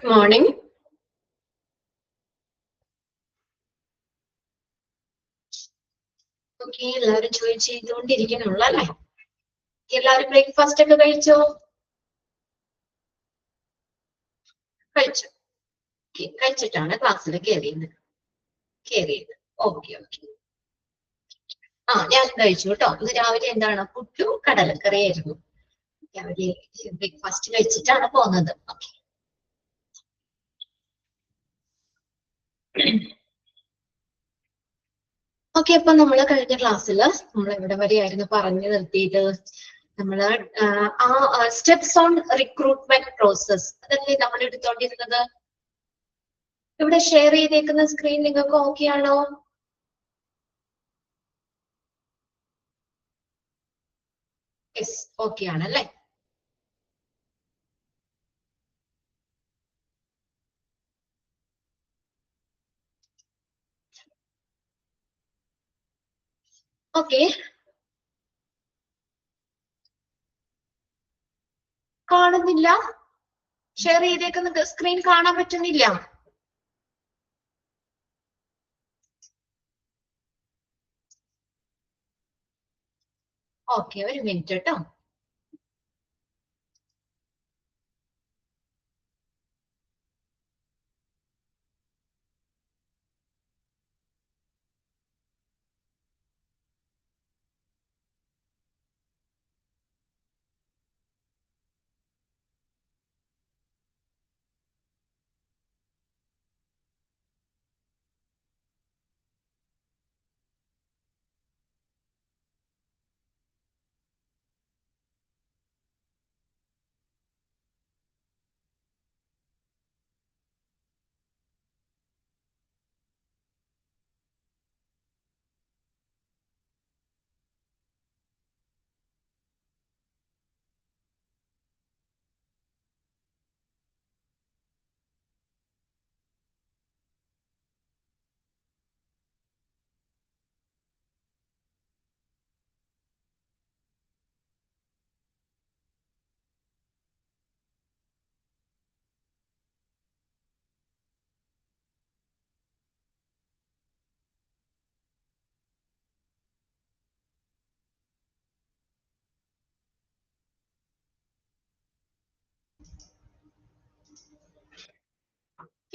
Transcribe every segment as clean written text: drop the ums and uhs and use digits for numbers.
Good morning. Okay, എല്ലാവരും join ചെയ്തുകൊണ്ടിരിക്കുന്നുള്ളൂ അല്ലേ? എല്ലാവരും ബ്രേക്ക്ഫാസ്റ്റ് ഒക്കെ കഴിച്ചോ? കഴിച്ചു. കഴിച്ചിട്ടാണ് ക്ലാസ്സിൽ കയറിയത്. ഓക്കെ. ഞാൻ കഴിച്ചു കേട്ടോ. ഇന്ന് രാവിലെ എന്താണ്, പുട്ടും കടലക്കറിയായിരുന്നു. രാവിലെ ബ്രേക്ക്ഫാസ്റ്റ് കഴിച്ചിട്ടാണ് പോകുന്നത്. ഓക്കെ, അപ്പൊ നമ്മള് കഴിഞ്ഞ ക്ലാസ്സിൽ നമ്മൾ എവിടെ വരെയായിരുന്നു പറഞ്ഞു നിർത്തിയത്? നമ്മള് സ്റ്റെപ്സ് ഓൺ റിക്രൂട്ട്മെന്റ് പ്രോസസ് അതല്ലേ നമ്മൾ എടുത്തോണ്ടിരുന്നത്. ഇവിടെ ഷെയർ ചെയ്തേക്കുന്ന സ്ക്രീൻ നിങ്ങൾക്ക് ഓക്കെ ആണോ? യെസ്, ഓക്കെ ആണല്ലേ? ഓക്കെ, കാണുന്നില്ല. ഷെയർ ചെയ്തേക്കുന്ന സ്ക്രീൻ കാണാൻ പറ്റുന്നില്ല. ഓക്കെ, ഒരു മിനിറ്റ് കേട്ടോ.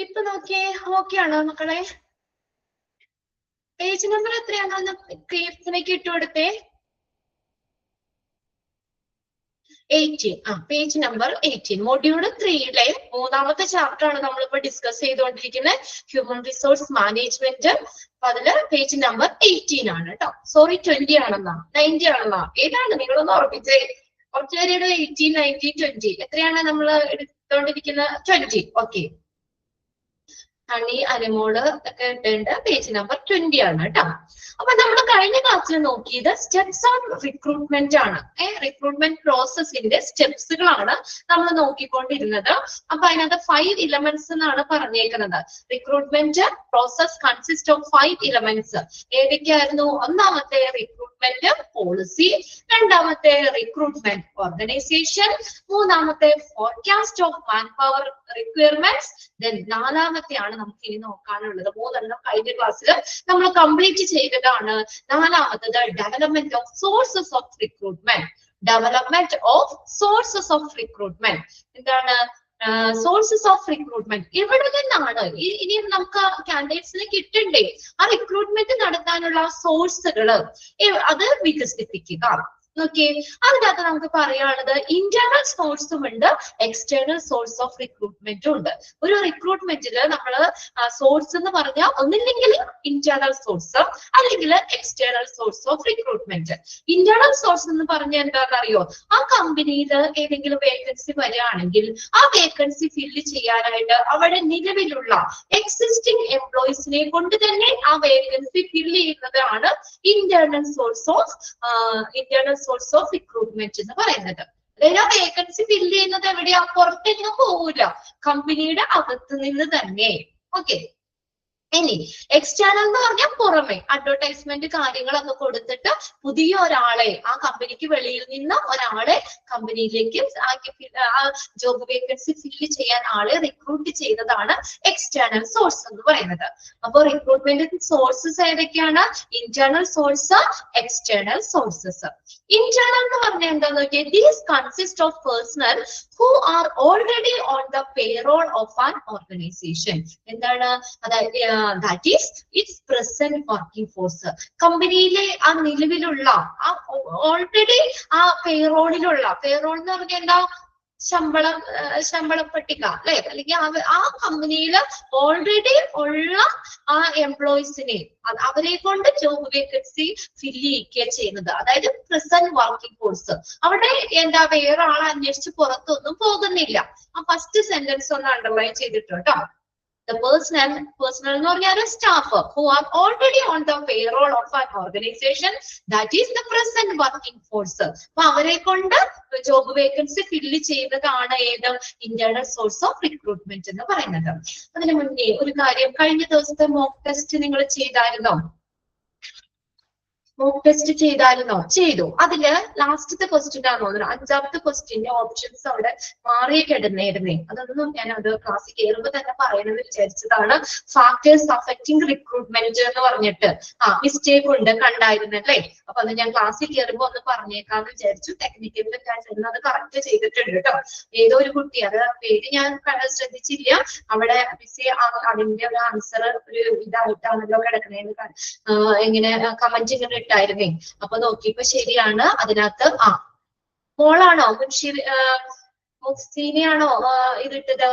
ഇപ്പൊ നോക്കിയേ, ഓക്കെ ആണോ മക്കളെ? പേജ് നമ്പർ എത്രയാണോ ക്ലിയർസിലേക്ക് ഇട്ടുകൊടുത്തേ? 18. Page number 18. മൊഡ്യൂൾ 3-ലെ 3-ാമത്തെ ചാപ്റ്റർ ആണ് നമ്മളിപ്പോ ഡിസ്കസ് ചെയ്തുകൊണ്ടിരിക്കുന്നത്, ഹ്യൂമൻ റിസോഴ്സ് മാനേജ്മെന്റ്. അതില് പേജ് നമ്പർ 18 ആണ് കേട്ടോ. സോറി, 20 ആണെന്നാ, 90 ആണെന്നാ, ഏതാണ് നിങ്ങളൊന്ന് ഉറപ്പിച്ചേ. കുറച്ചുപേരുടെ 18, 19, 20 എത്രയാണ് നമ്മൾ എടുത്തോണ്ടിരിക്കുന്നത്? 20. ഓക്കെ, ഹണി, അനിമോള് ഒക്കെ ഇട്ടുണ്ട്. പേജ് നമ്പർ 20 ആണ് കേട്ടോ. അപ്പൊ നമ്മൾ കഴിഞ്ഞ ക്ലാസ്സിൽ നോക്കിയത് സ്റ്റെപ്സ് ഓൺ റിക്രൂട്ട്മെന്റ് ആണ്. റിക്രൂട്ട്മെന്റ് പ്രോസസ്സിന്റെ സ്റ്റെപ്സുകളാണ് നമ്മൾ നോക്കിക്കൊണ്ടിരുന്നത്. അപ്പൊ അതിനകത്ത് 5 elements എന്നാണ് പറഞ്ഞേക്കുന്നത്. Recruitment process consist of 5 elements. ഏതൊക്കെയായിരുന്നു? ഒന്നാമത്തെ റിക്രൂട്ട്മെന്റ് പോളിസി, രണ്ടാമത്തെ റിക്രൂട്ട്മെന്റ് ഓർഗനൈസേഷൻ, മൂന്നാമത്തെ forecast of man power requirements, then നാലാമത്തെയാണ് നമുക്ക് ഇനി നോക്കാനുള്ളത്. 3 കഴിഞ്ഞ ക്ലാസ്സിൽ നമ്മൾ കംപ്ലീറ്റ് ചെയ്തതാണ്. നാലാമത്തത് development of sources of recruitment. Development of sources of recruitment എന്താണ്? സോഴ്സസ് ഓഫ് റിക്രൂട്ട്മെന്റ് ഇവിടെ നിന്നാണ് ഇനി നമുക്ക് കാൻഡിഡേറ്റ്സിന് കിട്ടണ്ടേ. ആ റിക്രൂട്ട്മെന്റ് നടത്താനുള്ള സോഴ്സുകള് അത് വികസിപ്പിക്കുക. ഓക്കെ, അതിനകത്ത് നമുക്ക് പറയാനുള്ളത് ഇന്റേണൽ സോഴ്സും ഉണ്ട്, എക്സ്റ്റേണൽ സോഴ്സ് ഓഫ് റിക്രൂട്ട്മെന്റും ഉണ്ട്. ഒരു റിക്രൂട്ട്മെന്റിൽ നമ്മൾ സോഴ്സ് എന്ന് പറഞ്ഞാൽ ഒന്നില്ലെങ്കിൽ ഇന്റേണൽ സോഴ്സ് അല്ലെങ്കിൽ external source of recruitment. Internal source എന്ന് പറഞ്ഞാൽ എന്താണെന്ന് അറിയോ? ആ കമ്പനിയിൽ ഏതെങ്കിലും വേക്കൻസി വരികയാണെങ്കിൽ ആ വേക്കൻസി ഫില്ല് ചെയ്യാനായിട്ട് അവിടെ നിലവിലുള്ള എക്സിസ്റ്റിംഗ് എംപ്ലോയീസിനെ കൊണ്ട് തന്നെ ആ വേക്കൻസി ഫില്ല് ചെയ്യുന്നതാണ് ഇന്റേണൽ സോഴ്സ് ഓഫ് റിക്രൂട്ട്മെന്റ് എന്ന് പറയുന്നത്. അതായത് ആ വേക്കൻസി ഫില്ല് ചെയ്യുന്നത് എവിടെയാ? പുറത്തെങ്ങും പോകൂല, കമ്പനിയുടെ അകത്ത് നിന്ന് തന്നെ. ഓക്കെ, ഇനി എക്സ്റ്റേണൽ എന്ന് പറഞ്ഞാൽ പുറമെ അഡ്വർടൈസ്മെന്റ് കാര്യങ്ങളൊക്കെ കൊടുത്തിട്ട് പുതിയ ഒരാളെ ആ കമ്പനിക്ക് വെളിയിൽ നിന്ന് ഒരാളെ കമ്പനിയിലേക്ക് ആ ജോബ് വേക്കൻസി ഫില്ല് ചെയ്യാൻ ആളെ റിക്രൂട്ട് ചെയ്യുന്നതാണ് എക്സ്റ്റേണൽ സോഴ്സ് എന്ന് പറയുന്നത്. അപ്പൊ റിക്രൂട്ട്മെന്റ് സോഴ്സസ് ഏതൊക്കെയാണ്? Internal source, external sources. Internal എന്ന് പറഞ്ഞാൽ എന്താന്ന് നോക്കിയാൽ these consist of personal who are already on the payroll of an organization. എന്താണ്? അതായത് that is its present working force. കമ്പനിയിലെ ആ നിലവിലുള്ള ആ ഓൾറെഡി ആ പേറോളിലുള്ള, പേറോൾ എന്ന് പറഞ്ഞാൽ എന്താ? ശമ്പള പട്ടിക അല്ലെ, അല്ലെങ്കിൽ ആ കമ്പനിയിൽ ഓൾറെഡി ഉള്ള ആ എംപ്ലോയീസിനെ അവരെ കൊണ്ട് ജോബ് വേക്കൻസി ഫില്ല് ചെയ്യുക ചെയ്യുന്നത്. അതായത് പ്രസന്റ് വർക്കിംഗ് ഫോഴ്സ്. അവിടെ എന്താ വേറെ ആളെ അന്വേഷിച്ച് പുറത്തൊന്നും പോകുന്നില്ല. ആ ഫസ്റ്റ് സെന്റൻസ് ഒന്ന് അണ്ടർലൈൻ ചെയ്തിട്ടോ. The personnel എന്ന് പറഞ്ഞാൽ staff who are already on the payroll of an organization, that is the present working force. അപ്പൊ അവരെ കൊണ്ട് ജോബ് വേക്കൻസി ഫില്ല് ചെയ്യുന്നതാണ് ഏത്? ഇന്റേണൽ സോഴ്സ് ഓഫ് റിക്രൂട്ട്മെന്റ് എന്ന് പറയുന്നത്. അതിന് മുന്നേ ഒരു കാര്യം, കഴിഞ്ഞ ദിവസത്തെ മോക്ക് ടെസ്റ്റ് നിങ്ങൾ ചെയ്തായിരുന്നോ? Mock test ചെയ്തായിരുന്നോ? ചെയ്തു. അതില് ലാസ്റ്റത്തെ ക്വസ്റ്റ്യൻ ആണെന്ന് തോന്നുന്നു, അഞ്ചാമത്തെ ക്വസ്റ്റ്യന്റെ ഓപ്ഷൻസ് അവിടെ മാറി കിടന്നായിരുന്നേ. അതൊന്നും ഞാൻ അത് ക്ലാസ്സിൽ കയറുമ്പോൾ തന്നെ പറയണമെന്ന് വിചാരിച്ചതാണ്. ഫാക്ടേഴ്സ് അഫക്റ്റിംഗ് റിക്രൂട്ട്മെന്റ് എന്ന് പറഞ്ഞിട്ട് മിസ്റ്റേക്ക് ഉണ്ട് കണ്ടായിരുന്നല്ലേ. അപ്പൊ അത് ഞാൻ ക്ലാസ്സിൽ കയറുമ്പോ ഒന്ന് പറഞ്ഞേക്കാന്ന് വിചാരിച്ചു. ടെക്നിക്കലിന്റെ കാര്യം അത് കറക്റ്റ് ചെയ്തിട്ടുണ്ട് കേട്ടോ. ഏതോ ഒരു കുട്ടി, അത് പേര് ഞാൻ ശ്രദ്ധിച്ചില്ല, അവിടെ അതിന്റെ ഒരു ആൻസർ ഒരു ഇതായിട്ടാണല്ലോ കിടക്കണേന്ന് ഇങ്ങനെ കമന്റ് ഇങ്ങനെ ഇട്ടായിരുന്നേ. അപ്പൊ നോക്കിയപ്പോ ശരിയാണ്. അതിനകത്ത് മോളാണോ മുക്സീനെയാണോ ഇതിട്ടത്?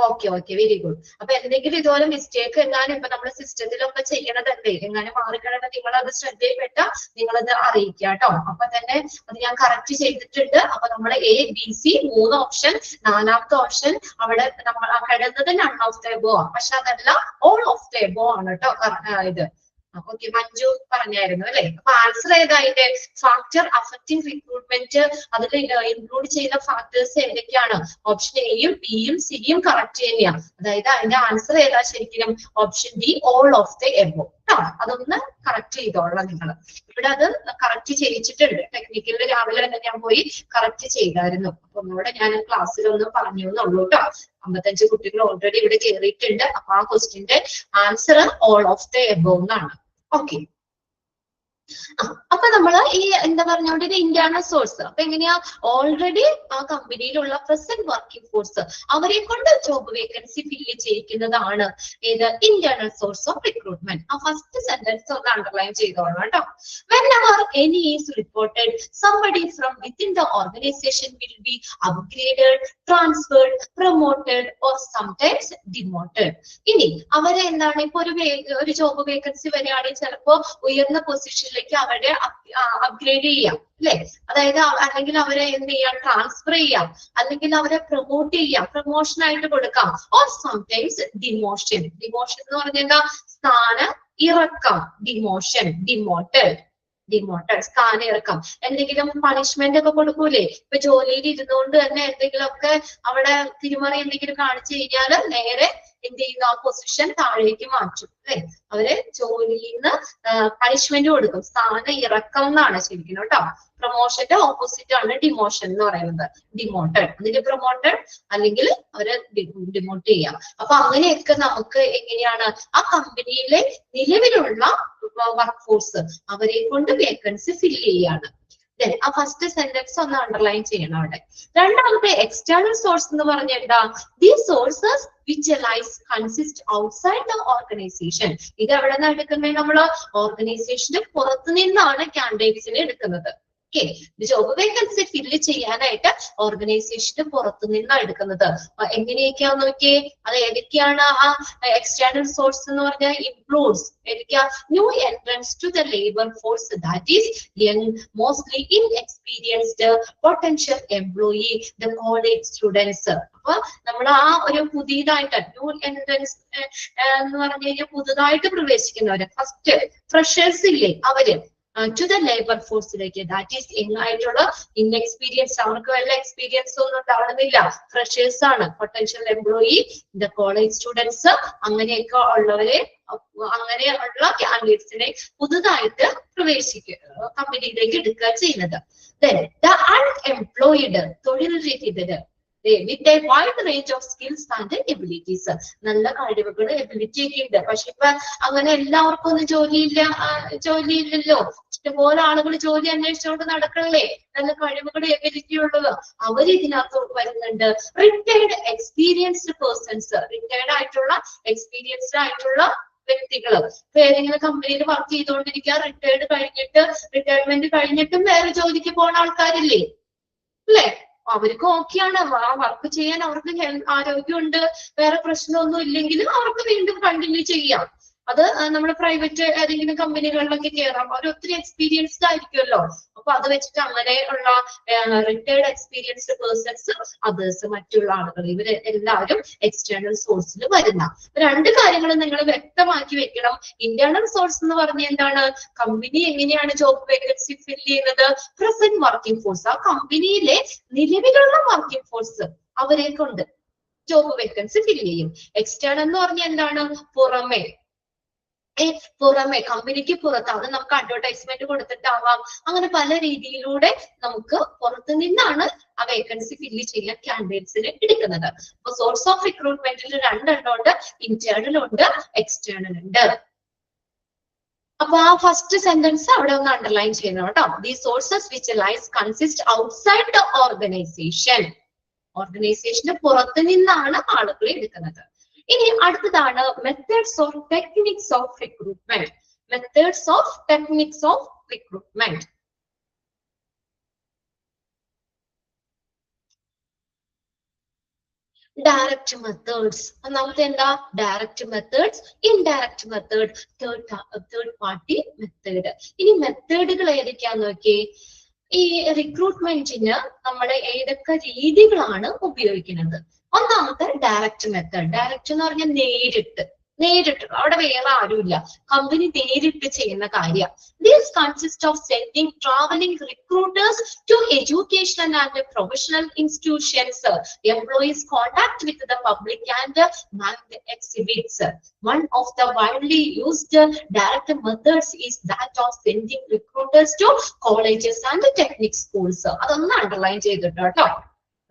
Okay, very good. അപ്പൊ എന്തെങ്കിലും ഇതുപോലെ മിസ്റ്റേക്ക് എങ്ങാനും ഇപ്പൊ നമ്മുടെ സിസ്റ്റത്തിലൊക്കെ ചെയ്യണതല്ലേ, എങ്ങാനും മാറിക്കിടന്ന് നിങ്ങൾ അത് ശ്രദ്ധയിൽപ്പെട്ട നിങ്ങളത് അറിയിക്കുക കേട്ടോ. അപ്പൊ തന്നെ അത് ഞാൻ കറക്റ്റ് ചെയ്തിട്ടുണ്ട്. അപ്പൊ നമ്മൾ ABC 3 ഓപ്ഷൻ, 4ാമത്തെ ഓപ്ഷൻ അവിടെ നമ്മൾ കിടന്നത് നൺ ഓഫ് ദ എബോ, പക്ഷെ അതല്ല ഓൾ ഓഫ് ദ എബോ ആണ് കേട്ടോ ഇത്. ഓക്കെ, മഞ്ജു പറഞ്ഞായിരുന്നു അല്ലെ. അപ്പൊ ആൻസർ ഏതായിട്ട്? Factor affecting recruitment. അതിൽ ഇൻക്ലൂഡ് ചെയ്യുന്ന ഫാക്ടേഴ്സ് ഏതൊക്കെയാണ്? ഓപ്ഷൻ എയും ബിയും സിയും കറക്റ്റ് തന്നെയാണ്. അതായത് അതിന്റെ ആൻസർ ഏതാ ശരിക്കും? Option D, all of the above. അതൊന്ന് കറക്റ്റ് ചെയ്തോളാം നിങ്ങൾ. ഇവിടെ അത് കറക്റ്റ് ചെയ്യിച്ചിട്ടുണ്ട്. ടെക്നിക്കലിൽ രാവിലെ തന്നെ ഞാൻ പോയി കറക്റ്റ് ചെയ്തായിരുന്നു. അപ്പൊ ഒന്നുകൂടെ ഞാൻ ക്ലാസ്സിലൊന്ന് പറഞ്ഞു എന്നുള്ളൂ കേട്ടോ. 55 കുട്ടികൾ ഓൾറെഡി ഇവിടെ കയറിയിട്ടുണ്ട്. അപ്പൊ ആ ക്വസ്റ്റ്യന്റെ answer all of the above എന്നാണ്. ഓക്കെ, അപ്പൊ നമ്മള് ഈ എന്താ പറഞ്ഞോണ്ട് ഇത് ഇന്റേണൽ സോഴ്സ്. അപ്പൊ എങ്ങനെയാ? ഓൾറെഡി ആ കമ്പനിയിലുള്ള പ്രസന്റ് വർക്കിംഗ് ഫോഴ്സ് അവരെ കൊണ്ട് ജോബ് വേക്കൻസി ഫില്ല് ചെയ്യിക്കുന്നതാണ് ഏത്? Internal source of recruitment. ആ ഫസ്റ്റ് സെന്റൻസ് ഒന്ന് അണ്ടർലൈൻ ചെയ്തോളാം കേട്ടോ. Whenever any is reported, somebody from within the organization will be upgraded, transferred, promoted or sometimes demoted. ഇനി അവരെ എന്താണ്, ഇപ്പൊ ഒരു ജോബ് വേക്കൻസി വരികയാണെങ്കിൽ ചിലപ്പോ ഉയർന്ന പൊസിഷനിൽ അവരെ അപ്ഗ്രേഡ് ചെയ്യാം അല്ലെ. അതായത് അല്ലെങ്കിൽ അവരെ എന്ത് ചെയ്യാം? ട്രാൻസ്ഫർ ചെയ്യാം, അല്ലെങ്കിൽ അവരെ പ്രൊമോട്ട് ചെയ്യാം, പ്രൊമോഷൻ ആയിട്ട് കൊടുക്കാം. Or sometimes demotion. ഡിമോഷൻ എന്ന് പറഞ്ഞാൽ സ്ഥാന ഇറക്കം. ഡിമോഷൻ, ഡിമോട്ടഡ്, സ്ഥാനം ഇറക്കാം. എന്തെങ്കിലും പണിഷ്മെന്റ് ഒക്കെ കൊടുക്കൂലേ? ഇപ്പൊ ജോലിയിൽ ഇരുന്നുകൊണ്ട് തന്നെ എന്തെങ്കിലുമൊക്കെ അവിടെ തിരിമറി എന്തെങ്കിലും കാണിച്ചു കഴിഞ്ഞാൽ നേരെ എന്ത് ചെയ്യുന്നു? ആ പൊസിഷൻ താഴേക്ക് മാറ്റും അല്ലെ. അവര് ജോലിയിൽ നിന്ന് പണിഷ്മെന്റ് കൊടുക്കും. സ്ഥാനം ഇറക്കം എന്നാണ് ശരിക്കും കേട്ടോ. പ്രൊമോഷന്റെ ഓപ്പോസിറ്റ് ആണ് ഡിമോഷൻ എന്ന് പറയുന്നത്. ഡിമോട്ടഡ്, അതിന് പ്രൊമോട്ടഡ് അല്ലെങ്കിൽ അവര് ഡിമോട്ട് ചെയ്യാം. അപ്പൊ അങ്ങനെയൊക്കെ നമുക്ക് എങ്ങനെയാണ് ആ കമ്പനിയിലെ നിലവിലുള്ള വർക്ക് ഫോഴ്സ് അവരെ കൊണ്ട് വേക്കൻസി ഫില്ല് ചെയ്യാണ്. ആ ഫസ്റ്റ് സെന്റൻസ് ഒന്ന് അണ്ടർലൈൻ ചെയ്യണം അവിടെ. രണ്ടാമത്തെ എക്സ്റ്റേണൽ സോഴ്സ് എന്ന് പറഞ്ഞാൽ എന്താ? The sources which lies consist outside the organization. ഇത് എവിടെ നിന്നാണ് എടുക്കുന്നത്? നമ്മള് ഓർഗനൈസേഷന് പുറത്തു നിന്നാണ് കാൻഡിഡേറ്റ്സിനെ എടുക്കുന്നത്. ഓക്കെ, ജോബ് വേക്കൻസി ഫില്ല് ചെയ്യാനായിട്ട് ഓർഗനൈസേഷന് പുറത്തു നിന്നാണ് എടുക്കുന്നത്. എങ്ങനെയൊക്കെയാന്ന് നോക്കിയേ. അത് ഏതൊക്കെയാണ് ആ എക്സ്റ്റേണൽ സോഴ്സ് എന്ന് പറഞ്ഞാൽ? ഇൻക്ലൂഡ്സ് ഏതൊക്കെയാ? New entrants to the labour force, that is young, mostly inexperienced potential employee, the college students. അപ്പൊ നമ്മൾ ആ ഒരു പുതിയതായിട്ട് ന്യൂ എൻട്രൻസ് എന്ന് പറഞ്ഞു കഴിഞ്ഞാൽ പുതുതായിട്ട് പ്രവേശിക്കുന്നവര്, ഫസ്റ്റ് ഫ്രഷേഴ്സ് ഇല്ലേ അവര്, ടു ദ ലേബർ ഫോഴ്സിലേക്ക്. ദാറ്റ് ഈസ് ആയിട്ടുള്ള ഇൻഎക്സ്പീരിയൻസ്, അവർക്ക് വല്ല എക്സ്പീരിയൻസ് ഒന്നും ഉണ്ടാവണമെന്നില്ല, ഫ്രഷേഴ്സ് ആണ്, potential employee, the college students, അങ്ങനെയൊക്കെ ഉള്ളവരെ, അങ്ങനെയുള്ള കാൻഡിഡേറ്റ്സിനെ പുതുതായിട്ട് കമ്പനിയിലേക്ക് എടുക്കുക ചെയ്യുന്നത്. Then the unemployed, തൊഴിൽ രഹിതര്, with a wide range of skills and abilities. നല്ല കഴിവുകൾ, എബിലിറ്റി ഒക്കെ ഉണ്ട്. പക്ഷെ ഇപ്പൊ അങ്ങനെ എല്ലാവർക്കും ഒന്നും ജോലിയില്ലല്ലോ. ഇഷ്ടംപോലെ ആളുകൾ ജോലി അന്വേഷിച്ചുകൊണ്ട് നടക്കണല്ലേ, നല്ല കഴിവുകൾ, എബിലിറ്റി ഉള്ളത്. അവർ ഇതിനകത്ത് വരുന്നുണ്ട്. റിട്ടയർഡ് എക്സ്പീരിയൻസ്ഡ് പേഴ്സൺസ്, റിട്ടയർഡ് ആയിട്ടുള്ള എക്സ്പീരിയൻസ്ഡ് ആയിട്ടുള്ള വ്യക്തികള്. ഇപ്പൊ ഏതെങ്കിലും കമ്പനിയിൽ വർക്ക് ചെയ്തുകൊണ്ടിരിക്കുക, റിട്ടയർമെന്റ് കഴിഞ്ഞിട്ടും വേറെ ജോലിക്ക് പോകുന്ന ആൾക്കാരില്ലേ, അല്ലേ? അവർക്ക് ഓക്കെയാണ്, ആ വർക്ക് ചെയ്യാൻ അവർക്ക് ആരോഗ്യമുണ്ട്, വേറെ പ്രശ്നമൊന്നും ഇല്ലെങ്കിലും അവർക്ക് വീണ്ടും കണ്ടിന്യൂ ചെയ്യാം. അത് നമ്മുടെ പ്രൈവറ്റ് ഏതെങ്കിലും കമ്പനികളിലൊക്കെ കയറാം. അവർ ഒത്തിരി എക്സ്പീരിയൻസ്ഡ് ആയിരിക്കുമല്ലോ. അപ്പൊ അത് വെച്ചിട്ട് അങ്ങനെയുള്ള റിട്ടയർഡ് എക്സ്പീരിയൻസ്ഡ് പേഴ്സൺസ്, അതേഴ്സ്, മറ്റുള്ള ആളുകൾ, ഇവര് എല്ലാവരും എക്സ്റ്റേണൽ സോഴ്സിൽ വരുന്ന. രണ്ട് കാര്യങ്ങൾ നിങ്ങൾ വ്യക്തമാക്കി വെക്കണം. ഇന്റേണൽ സോഴ്സ് എന്ന് പറഞ്ഞ എന്താണ്? കമ്പനി എങ്ങനെയാണ് ജോബ് വേക്കൻസി ഫിൽ ചെയ്യുന്നത്? പ്രസന്റ് വർക്കിംഗ് ഫോഴ്സ്, ആ കമ്പനിയിലെ നിലവിലുള്ള വർക്കിംഗ് ഫോഴ്സ്, അവരെ കൊണ്ട് ജോബ് വേക്കൻസി ഫിൽ ചെയ്യും. എക്സ്റ്റേണൽ എന്ന് പറഞ്ഞ എന്താണ്? പുറമെ, കമ്പനിക്ക് പുറത്ത്, അത് നമുക്ക് അഡ്വർടൈസ്മെന്റ് കൊടുത്തിട്ടാവാം, അങ്ങനെ പല രീതിയിലൂടെ നമുക്ക് പുറത്തു നിന്നാണ് ആ വേക്കൻസി ഫില്ല് ചെയ്യാൻ കാൻഡിഡേറ്റ്സിനെ എടുക്കുന്നത്. അപ്പൊ സോഴ്സ് ഓഫ് റിക്രൂട്ട്മെന്റിൽ രണ്ടെണ്ണം ഉണ്ട്, ഇന്റേണൽ ഉണ്ട്, എക്സ്റ്റേണൽ ഉണ്ട്. അപ്പൊ ആ ഫസ്റ്റ് സെന്റൻസ് അവിടെ ഒന്ന് അണ്ടർലൈൻ ചെയ്യണം കേട്ടോ. The sources which lies consist outside the organization, ഓർഗനൈസേഷന് പുറത്തു നിന്നാണ് ആളുകളെ എടുക്കുന്നത്. ഇനി അടുത്തതാണ് methods of techniques of recruitment. Methods of techniques of recruitment. Direct methods. ഒന്നാമത്തെ എന്താ? Direct methods, indirect method, third party method. ഇനി മെത്തേഡുകൾ ഏതൊക്കെയാന്ന് നോക്കിയേ. ഈ റിക്രൂട്ട്മെന്റിന് നമ്മൾ ഏതൊക്കെ രീതികളാണ് ഉപയോഗിക്കുന്നത്? ഒന്നാമത്തെ ഡയറക്റ്റ് മെത്തേഡ്. ഡയറക്റ്റ് എന്ന് പറഞ്ഞാൽ നേരിട്ട്, അവിടെ വേറെ ആരുമില്ല, കമ്പനി നേരിട്ട് ചെയ്യുന്ന കാര്യം. This consist of sending travelling recruiters to educational and professional institutions. Employees contact with the public and man exhibits. One of the widely used direct methods is that of sending recruiters to colleges and technical schools. അതൊന്ന് underline ചെയ്തിട്ടോ കേട്ടോ.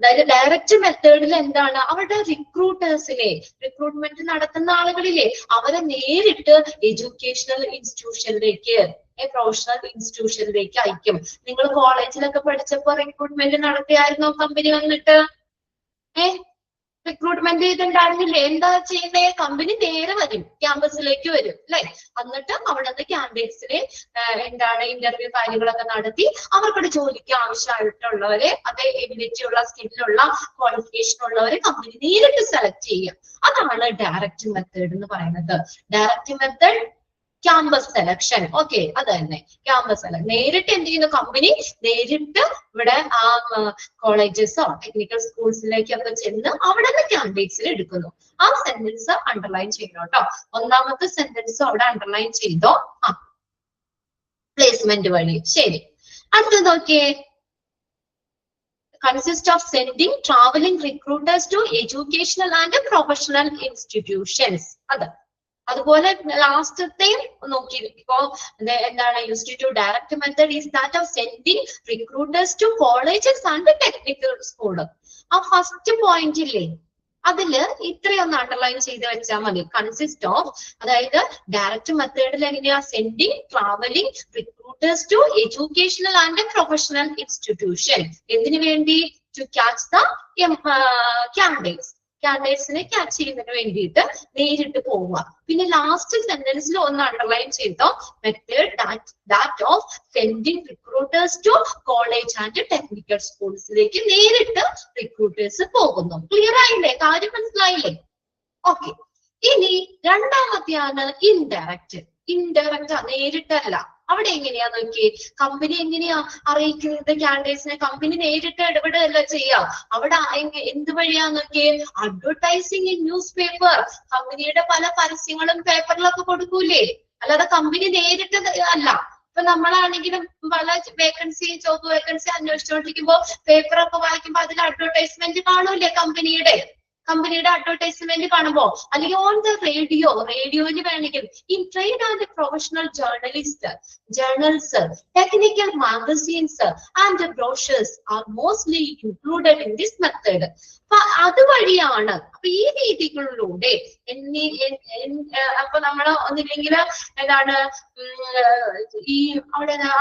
അതായത് direct മെത്തേഡിൽ എന്താണ്? അവരുടെ റിക്രൂട്ടേഴ്സിനെ, recruitment നടത്തുന്ന ആളുകളിലെ, അവരെ നേരിട്ട് എഡ്യൂക്കേഷണൽ ഇൻസ്റ്റിറ്റ്യൂഷനിലേക്ക്, പ്രൊഫഷണൽ ഇൻസ്റ്റിറ്റ്യൂഷനിലേക്ക് അയക്കും. നിങ്ങൾ കോളേജിലൊക്കെ പഠിച്ചപ്പോ റിക്രൂട്ട്മെന്റ് നടത്തിയായിരുന്നോ കമ്പനി വന്നിട്ട്? റിക്രൂട്ട്മെന്റ് ചെയ്തിട്ടുണ്ടായിരുന്നില്ലേ? എന്താ ചെയ്യുന്നേ? കമ്പനി നേരെ വരും, ക്യാമ്പസിലേക്ക് വരും, അല്ലെ? എന്നിട്ട് അവിടെ നിന്ന് ക്യാൻഡിഡേറ്റ്സിനെ ഇന്റർവ്യൂ കാര്യങ്ങളൊക്കെ നടത്തി അവർക്കൊരു ജോലിക്ക് ആവശ്യമായിട്ടുള്ളവരെ, അതേ എബിലിറ്റി ഉള്ള, സ്കില്ലുള്ള, ക്വാളിഫിക്കേഷൻ ഉള്ളവരെ കമ്പനി നേരിട്ട് സെലക്ട് ചെയ്യും. അതാണ് ഡയറക്റ്റ് മെത്തേഡ് എന്ന് പറയുന്നത്. Direct method, campus selection. Okay, അത് തന്നെ ക്യാമ്പസ് സെലക്ഷൻ. നേരിട്ട് എന്ത് ചെയ്യുന്നു? കമ്പനി നേരിട്ട് ഇവിടെ ആ കോളേജസോ ടെക്നിക്കൽ സ്കൂൾസിലേക്കൊക്കെ ചെന്ന് അവിടെ നിന്ന് ക്യാൻഡിഡേറ്റ്സിനെ എടുക്കുന്നു. ആ സെന്റൻസ് അണ്ടർലൈൻ ചെയ്യണം കേട്ടോ. ഒന്നാമത്തെ സെന്റൻസ് അവിടെ അണ്ടർലൈൻ ചെയ്തോ. പ്ലേസ്മെന്റ് വഴി. ശരി, അടുത്തത് നോക്കിയേ. consist of sending traveling recruiters to educational and professional institutions. അതുപോലെ ലാസ്റ്റത്തെയും നോക്കിയിരിക്കോ. എന്താണ്? Institute direct method is that of sending recruiters to colleges and technical school. ആ ഫസ്റ്റ് പോയിന്റ് ഇല്ലേ, അതില് ഇത്രയൊന്ന് അണ്ടർലൈൻ ചെയ്ത് വെച്ചാൽ മതി. കൺസിസ്റ്റ് ഓഫ്, അതായത് ഡയറക്റ്റ് മെത്തേഡിൽ എങ്ങനെയാ? Sending travelling recruiters to educational and professional institution. എന്തിനു വേണ്ടി? ടു ക്യാച്ച് ദ ക്യാൻഡിഡേറ്റ്സിനെ ക്യാച്ച് ചെയ്യുന്നതിന് വേണ്ടിയിട്ട് നേരിട്ട് പോവുക. പിന്നെ ലാസ്റ്റ് സെന്റൻസിൽ ഒന്ന് അണ്ടർലൈൻ ചെയ്തോ. Method that of sending recruiters to college and technical സ്കൂൾസിലേക്ക് നേരിട്ട് റിക്രൂട്ടേഴ്സ് പോകുന്നു. ക്ലിയർ ആയില്ലേ? കാര്യം മനസ്സിലായില്ലേ? ഓക്കെ. ഇനി രണ്ടാമത്തെയാണ് ഇൻഡയറക്റ്റ്. ഇൻഡയറക്റ്റ് നേരിട്ടല്ല. അവിടെ എങ്ങനെയാ നോക്കിയേ? കമ്പനി എങ്ങനെയാ അറിയിക്കുന്നത് ക്യാൻഡിഡേറ്റ്സിനെ? കമ്പനി നേരിട്ട് ഇടപെടുകയല്ല ചെയ്യാ. അവിടെ എന്ത് വഴിയാ നോക്കിയേ? Advertising in news paper. കമ്പനിയുടെ പല പരസ്യങ്ങളും പേപ്പറിലൊക്കെ കൊടുക്കൂലേ? അല്ലാതെ കമ്പനി നേരിട്ട് അല്ല. ഇപ്പൊ നമ്മളാണെങ്കിലും പല വേക്കൻസി ജോബ് വേക്കൻസി അന്വേഷിച്ചുകൊണ്ടിരിക്കുമ്പോ പേപ്പറൊക്കെ വായിക്കുമ്പോ അതിൽ അഡ്വർടൈസ്മെന്റ് കാണൂല്ലേ കമ്പനിയുടെ അഡ്വർടൈസ്മെന്റ് കാണുമ്പോ അല്ലെങ്കിൽ ഓൺ ദ റേഡിയോയിൽ വേണമെങ്കിൽ in trade and professional journals technical magazines and brochures R mostly included in this method. അപ്പൊ അതുവഴിയാണ്, അപ്പൊ ഈ രീതികളിലൂടെ അപ്പൊ നമ്മള് ഒന്നില്ലെങ്കിൽ എന്താണ് ഈ അവിടെ ആ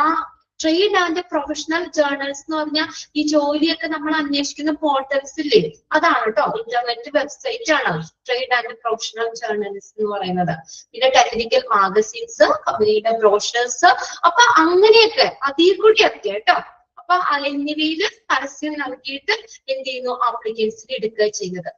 ട്രേഡ് ആൻഡ് പ്രൊഫഷണൽ ജേർണൽസ് എന്ന് പറഞ്ഞാൽ ഈ ജോലിയൊക്കെ നമ്മൾ അന്വേഷിക്കുന്ന പോർട്ടൽസ് ഇല്ലേ, അതാണ് കേട്ടോ, ഇന്റർനെറ്റ് വെബ്സൈറ്റ് ആണ് ട്രേഡ് ആൻഡ് പ്രൊഫഷണൽ ജേർണൽസ് എന്ന് പറയുന്നത്. പിന്നെ ടെക്നിക്കൽ മാഗസീൻസ്, കമ്പനിയുടെ ബ്രോഷേഴ്സ്, അപ്പൊ അങ്ങനെയൊക്കെ അതിൽ കൂടിയൊക്കെ കേട്ടോ. അപ്പൊ എന്നിവയിൽ പരസ്യം നൽകിയിട്ട് എന്ത് ചെയ്യുന്നു, ആപ്ലിക്കൻസിന് എടുക്കുക ചെയ്യുന്നത്.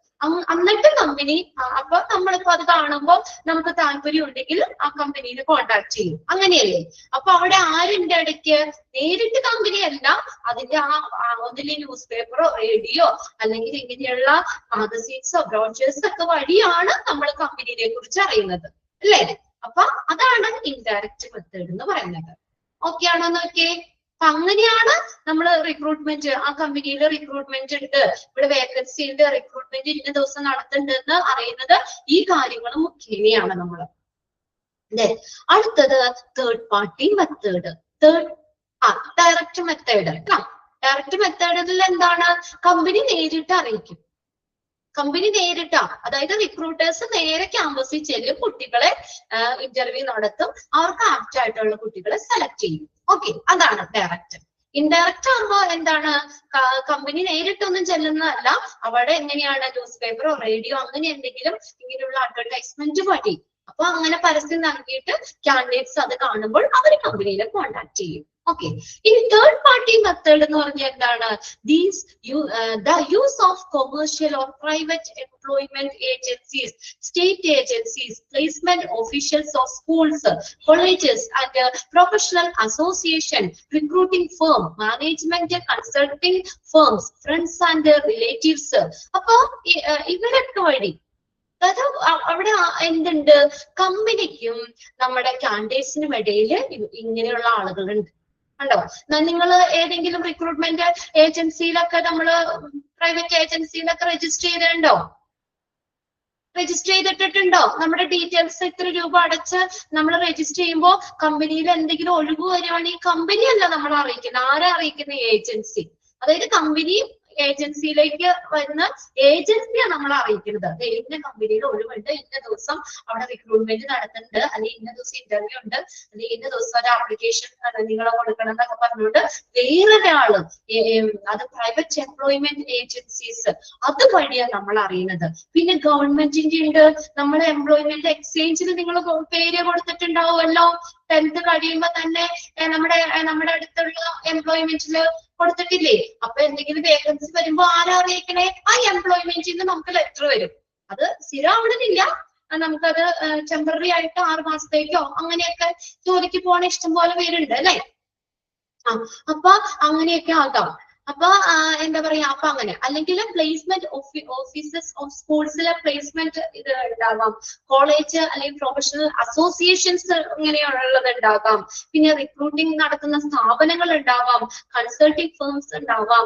എന്നിട്ട് കമ്പനി, അപ്പൊ നമ്മളിപ്പോ അത് കാണുമ്പോൾ നമുക്ക് താല്പര്യം ഉണ്ടെങ്കിൽ ആ കമ്പനിയിൽ കോണ്ടാക്ട് ചെയ്യും, അങ്ങനെയല്ലേ. അപ്പൊ അവിടെ ആരുണ്ട് ഇടയ്ക്ക്, നേരിട്ട് കമ്പനിയല്ല, അതിന്റെ ഒന്നിലെ ന്യൂസ് പേപ്പറോ റേഡിയോ അല്ലെങ്കിൽ ഇങ്ങനെയുള്ള മാഗസീൻസോ ബ്രോഷേഴ്സ് ഒക്കെ വഴിയാണ് നമ്മൾ കമ്പനിയെ കുറിച്ച് അറിയുന്നത്, അല്ലേ. അപ്പൊ അതാണ് ഇൻഡയറക്റ്റ് മെത്തേഡ് എന്ന് പറയുന്നത്. ഓക്കെ ആണോ നോക്കിയേ. അപ്പൊ അങ്ങനെയാണ് നമ്മൾ റിക്രൂട്ട്മെന്റ്, ആ കമ്പനിയിൽ റിക്രൂട്ട്മെന്റ് ഉണ്ട്, ഇവിടെ വേക്കൻസി ഉണ്ട്, റിക്രൂട്ട്മെന്റ് ഇന്ന ദിവസം നടത്തുന്നുണ്ടെന്ന് അറിയുന്നത് ഈ കാര്യങ്ങൾ മുഖേനയാണ് നമ്മൾ. അടുത്തത് third party method, direct method. Direct മെത്തേഡിൽ എന്താണ്, കമ്പനി നേരിട്ട് അറിയിക്കും. അതായത് റിക്രൂട്ടേഴ്സ് നേരെ ക്യാമ്പസിൽ ചെല്ലും, കുട്ടികളെ ഇന്റർവ്യൂ നടത്തും, അവർക്ക് ആപ്റ്റ് ആയിട്ടുള്ള കുട്ടികളെ സെലക്ട് ചെയ്യും. ഓക്കെ, അതാണ് ഡയറക്റ്റ്. ഇൻഡയറക്റ്റ് ആകുമ്പോ എന്താണ്, കമ്പനി നേരിട്ടൊന്നും ചെല്ലുന്നതല്ല, അവിടെ എങ്ങനെയാണ് ന്യൂസ് പേപ്പറോ റേഡിയോ അങ്ങനെ എന്തെങ്കിലും ഇങ്ങനെയുള്ള അഡ്വർടൈസ്മെന്റ് വഴി, അപ്പൊ അങ്ങനെ പരസ്യം നൽകിയിട്ട് കാൻഡിഡേറ്റ്സ് അത് കാണുമ്പോൾ അവർ കമ്പനിയിലെ കോണ്ടാക്ട് ചെയ്യും. ഓക്കെ, ഇനി തേർഡ് പാർട്ടി മെത്തേഡ് എന്ന് പറഞ്ഞാൽ എന്താണ്, the use of commercial or private employment agencies, state agencies, placement officials of schools, colleges and professional association, recruiting firm, management consulting firms, friends and relatives. അപ്പൊ ഇവരൊക്കെ വഴി, അതായത് അവിടെ എന്തുണ്ട്, കമ്പനിക്കും നമ്മുടെ കാൻഡിഡേറ്റ്സിനും ഇടയിൽ ഇങ്ങനെയുള്ള ആളുകളുണ്ട്. ഉണ്ടോ, നിങ്ങൾ ഏതെങ്കിലും റിക്രൂട്ട്മെന്റ് ഏജൻസിയിലൊക്കെ, നമ്മള് പ്രൈവറ്റ് ഏജൻസിയിലൊക്കെ രജിസ്റ്റർ ചെയ്തിട്ടുണ്ടോ? നമ്മുടെ ഡീറ്റെയിൽസ് ഇത്ര രൂപ അടച്ച് നമ്മൾ രജിസ്റ്റർ ചെയ്യുമ്പോൾ കമ്പനിയിൽ എന്തെങ്കിലും ഒഴിവ് വരുവാണെങ്കിൽ കമ്പനിയല്ല നമ്മൾ അറിയിക്കുന്നത്, ആരാ അറിയിക്കുന്ന, ഏജൻസി. അതായത് കമ്പനി ഏജൻസിയിലേക്ക് വരുന്ന ഏജൻസിയാണ് നമ്മൾ അറിയിക്കുന്നത്. ഇന്ന കമ്പനിയിൽ ഒഴിവുണ്ട്, ഇന്ന ദിവസം അവിടെ റിക്രൂട്ട്മെന്റ് നടത്തുന്നുണ്ട്, അല്ലെങ്കിൽ ഇന്ന ദിവസം ഇന്റർവ്യൂ ഉണ്ട്, അല്ലെങ്കിൽ ഇന്ന ദിവസം ഒരു ആപ്ലിക്കേഷൻ നിങ്ങൾ കൊടുക്കണം എന്നൊക്കെ പറഞ്ഞുകൊണ്ട് വേറൊരാള്, അത് പ്രൈവറ്റ് എംപ്ലോയ്മെന്റ് ഏജൻസീസ്, അത് വഴിയാണ് നമ്മൾ അറിയുന്നത്. പിന്നെ ഗവൺമെന്റിന്റെ ഉണ്ട്, നമ്മുടെ എംപ്ലോയ്മെന്റ് എക്സ്ചേഞ്ചിൽ നിങ്ങൾ പേര് കൊടുത്തിട്ടുണ്ടാവുമല്ലോ, 10th കഴിയുമ്പോ തന്നെ നമ്മുടെ അടുത്തുള്ള എംപ്ലോയ്മെന്റില് കൊടുത്തിട്ടില്ലേ. അപ്പൊ എന്തെങ്കിലും വേക്കൻസി വരുമ്പോ ആരാ അറിയിക്കണേ, ആ എംപ്ലോയ്മെന്റിൽ നിന്ന് നമുക്ക് ലെറ്റർ വരും. അത് സ്ഥിരം ആവണമെന്നില്ല, നമുക്കത് ടെമ്പററി ആയിട്ട് 6 മാസത്തേക്കോ അങ്ങനെയൊക്കെ ജോലിക്ക് പോണ ഇഷ്ടംപോലെ പേരുണ്ട്, അല്ലെ. അപ്പൊ അങ്ങനെയൊക്കെ ആകാം. അപ്പൊ എന്താ പറയാ, അപ്പൊ അങ്ങനെ അല്ലെങ്കിൽ പ്ലേസ്മെന്റ് ഓഫീസസ് ഓഫ് സ്കൂൾസിലെ പ്ലേസ്മെന്റ് ഇത് ഉണ്ടാകാം, കോളേജ് അല്ലെങ്കിൽ പ്രൊഫഷണൽ അസോസിയേഷൻസ് ഇങ്ങനെയുള്ളത് ഉണ്ടാകാം, പിന്നെ റിക്രൂട്ടിംഗ് നടത്തുന്ന സ്ഥാപനങ്ങൾ ഉണ്ടാവാം, കൺസൾട്ടിംഗ് ഫേംസ് ഉണ്ടാവാം,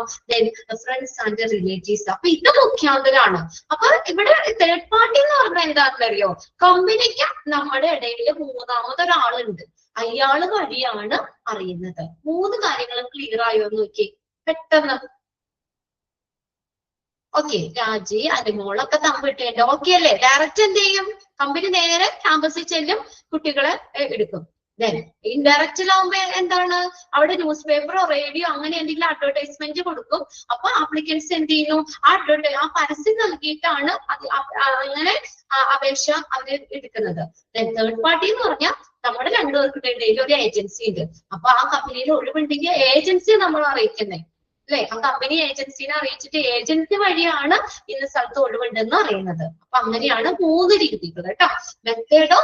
ഫ്രണ്ട്സ് ആൻഡ് റിലേറ്റീവ്സ്. അപ്പൊ ഇത് മുഖ്യാന്തരാണ്. അപ്പൊ ഇവിടെ തേർഡ് പാർട്ടി എന്ന് പറഞ്ഞാൽ എന്താണെന്നറിയോ, കമ്പനിക്ക് നമ്മുടെ ഇടയിൽ മൂന്നാമതൊരാളുണ്ട്, അയാള് വഴിയാണ് അറിയുന്നത്. 3 കാര്യങ്ങളും ക്ലിയർ ആയോ എന്ന് നോക്കി പെട്ടെന്ന്. ഓക്കെ, രാജി അനുമോളൊക്കെ തമ്മിട്ടുണ്ട്. ഓക്കെ അല്ലേ. ഡയറക്റ്റ് എന്ത് ചെയ്യും, കമ്പനി നേരെ ക്യാമ്പസിൽ ചെല്ലും, കുട്ടികളെ എടുക്കും. ഇൻഡയറക്റ്റിലാവുമ്പോ എന്താണ്, അവിടെ ന്യൂസ് പേപ്പറോ റേഡിയോ അങ്ങനെ എന്തെങ്കിലും അഡ്വർടൈസ്മെന്റ് കൊടുക്കും. അപ്പൊ ആപ്ലിക്കൻസ് എന്ത് ചെയ്യുന്നു, ആ പരസ്യം നൽകിയിട്ടാണ് അങ്ങനെ അപേക്ഷ അവര് എടുക്കുന്നത്. തേർഡ് പാർട്ടി എന്ന് പറഞ്ഞാൽ നമ്മുടെ 2 പേർക്കിടെ ഇടയിൽ ഒരു ഏജൻസി ഉണ്ട്. അപ്പൊ ആ കമ്പനിയിൽ ഒഴിവുണ്ടെങ്കിൽ ഏജൻസിയെ നമ്മൾ അറിയിക്കുന്നത്, അല്ലെ. ആ കമ്പനി ഏജൻസിനെ അറിയിച്ചിട്ട് ഏജൻസി വഴിയാണ് ഇന്ന സ്ഥലത്ത് ഒഴിവുണ്ടെന്ന് അറിയുന്നത്. അപ്പൊ അങ്ങനെയാണ് 3 രീതികൾ കേട്ടോ. Method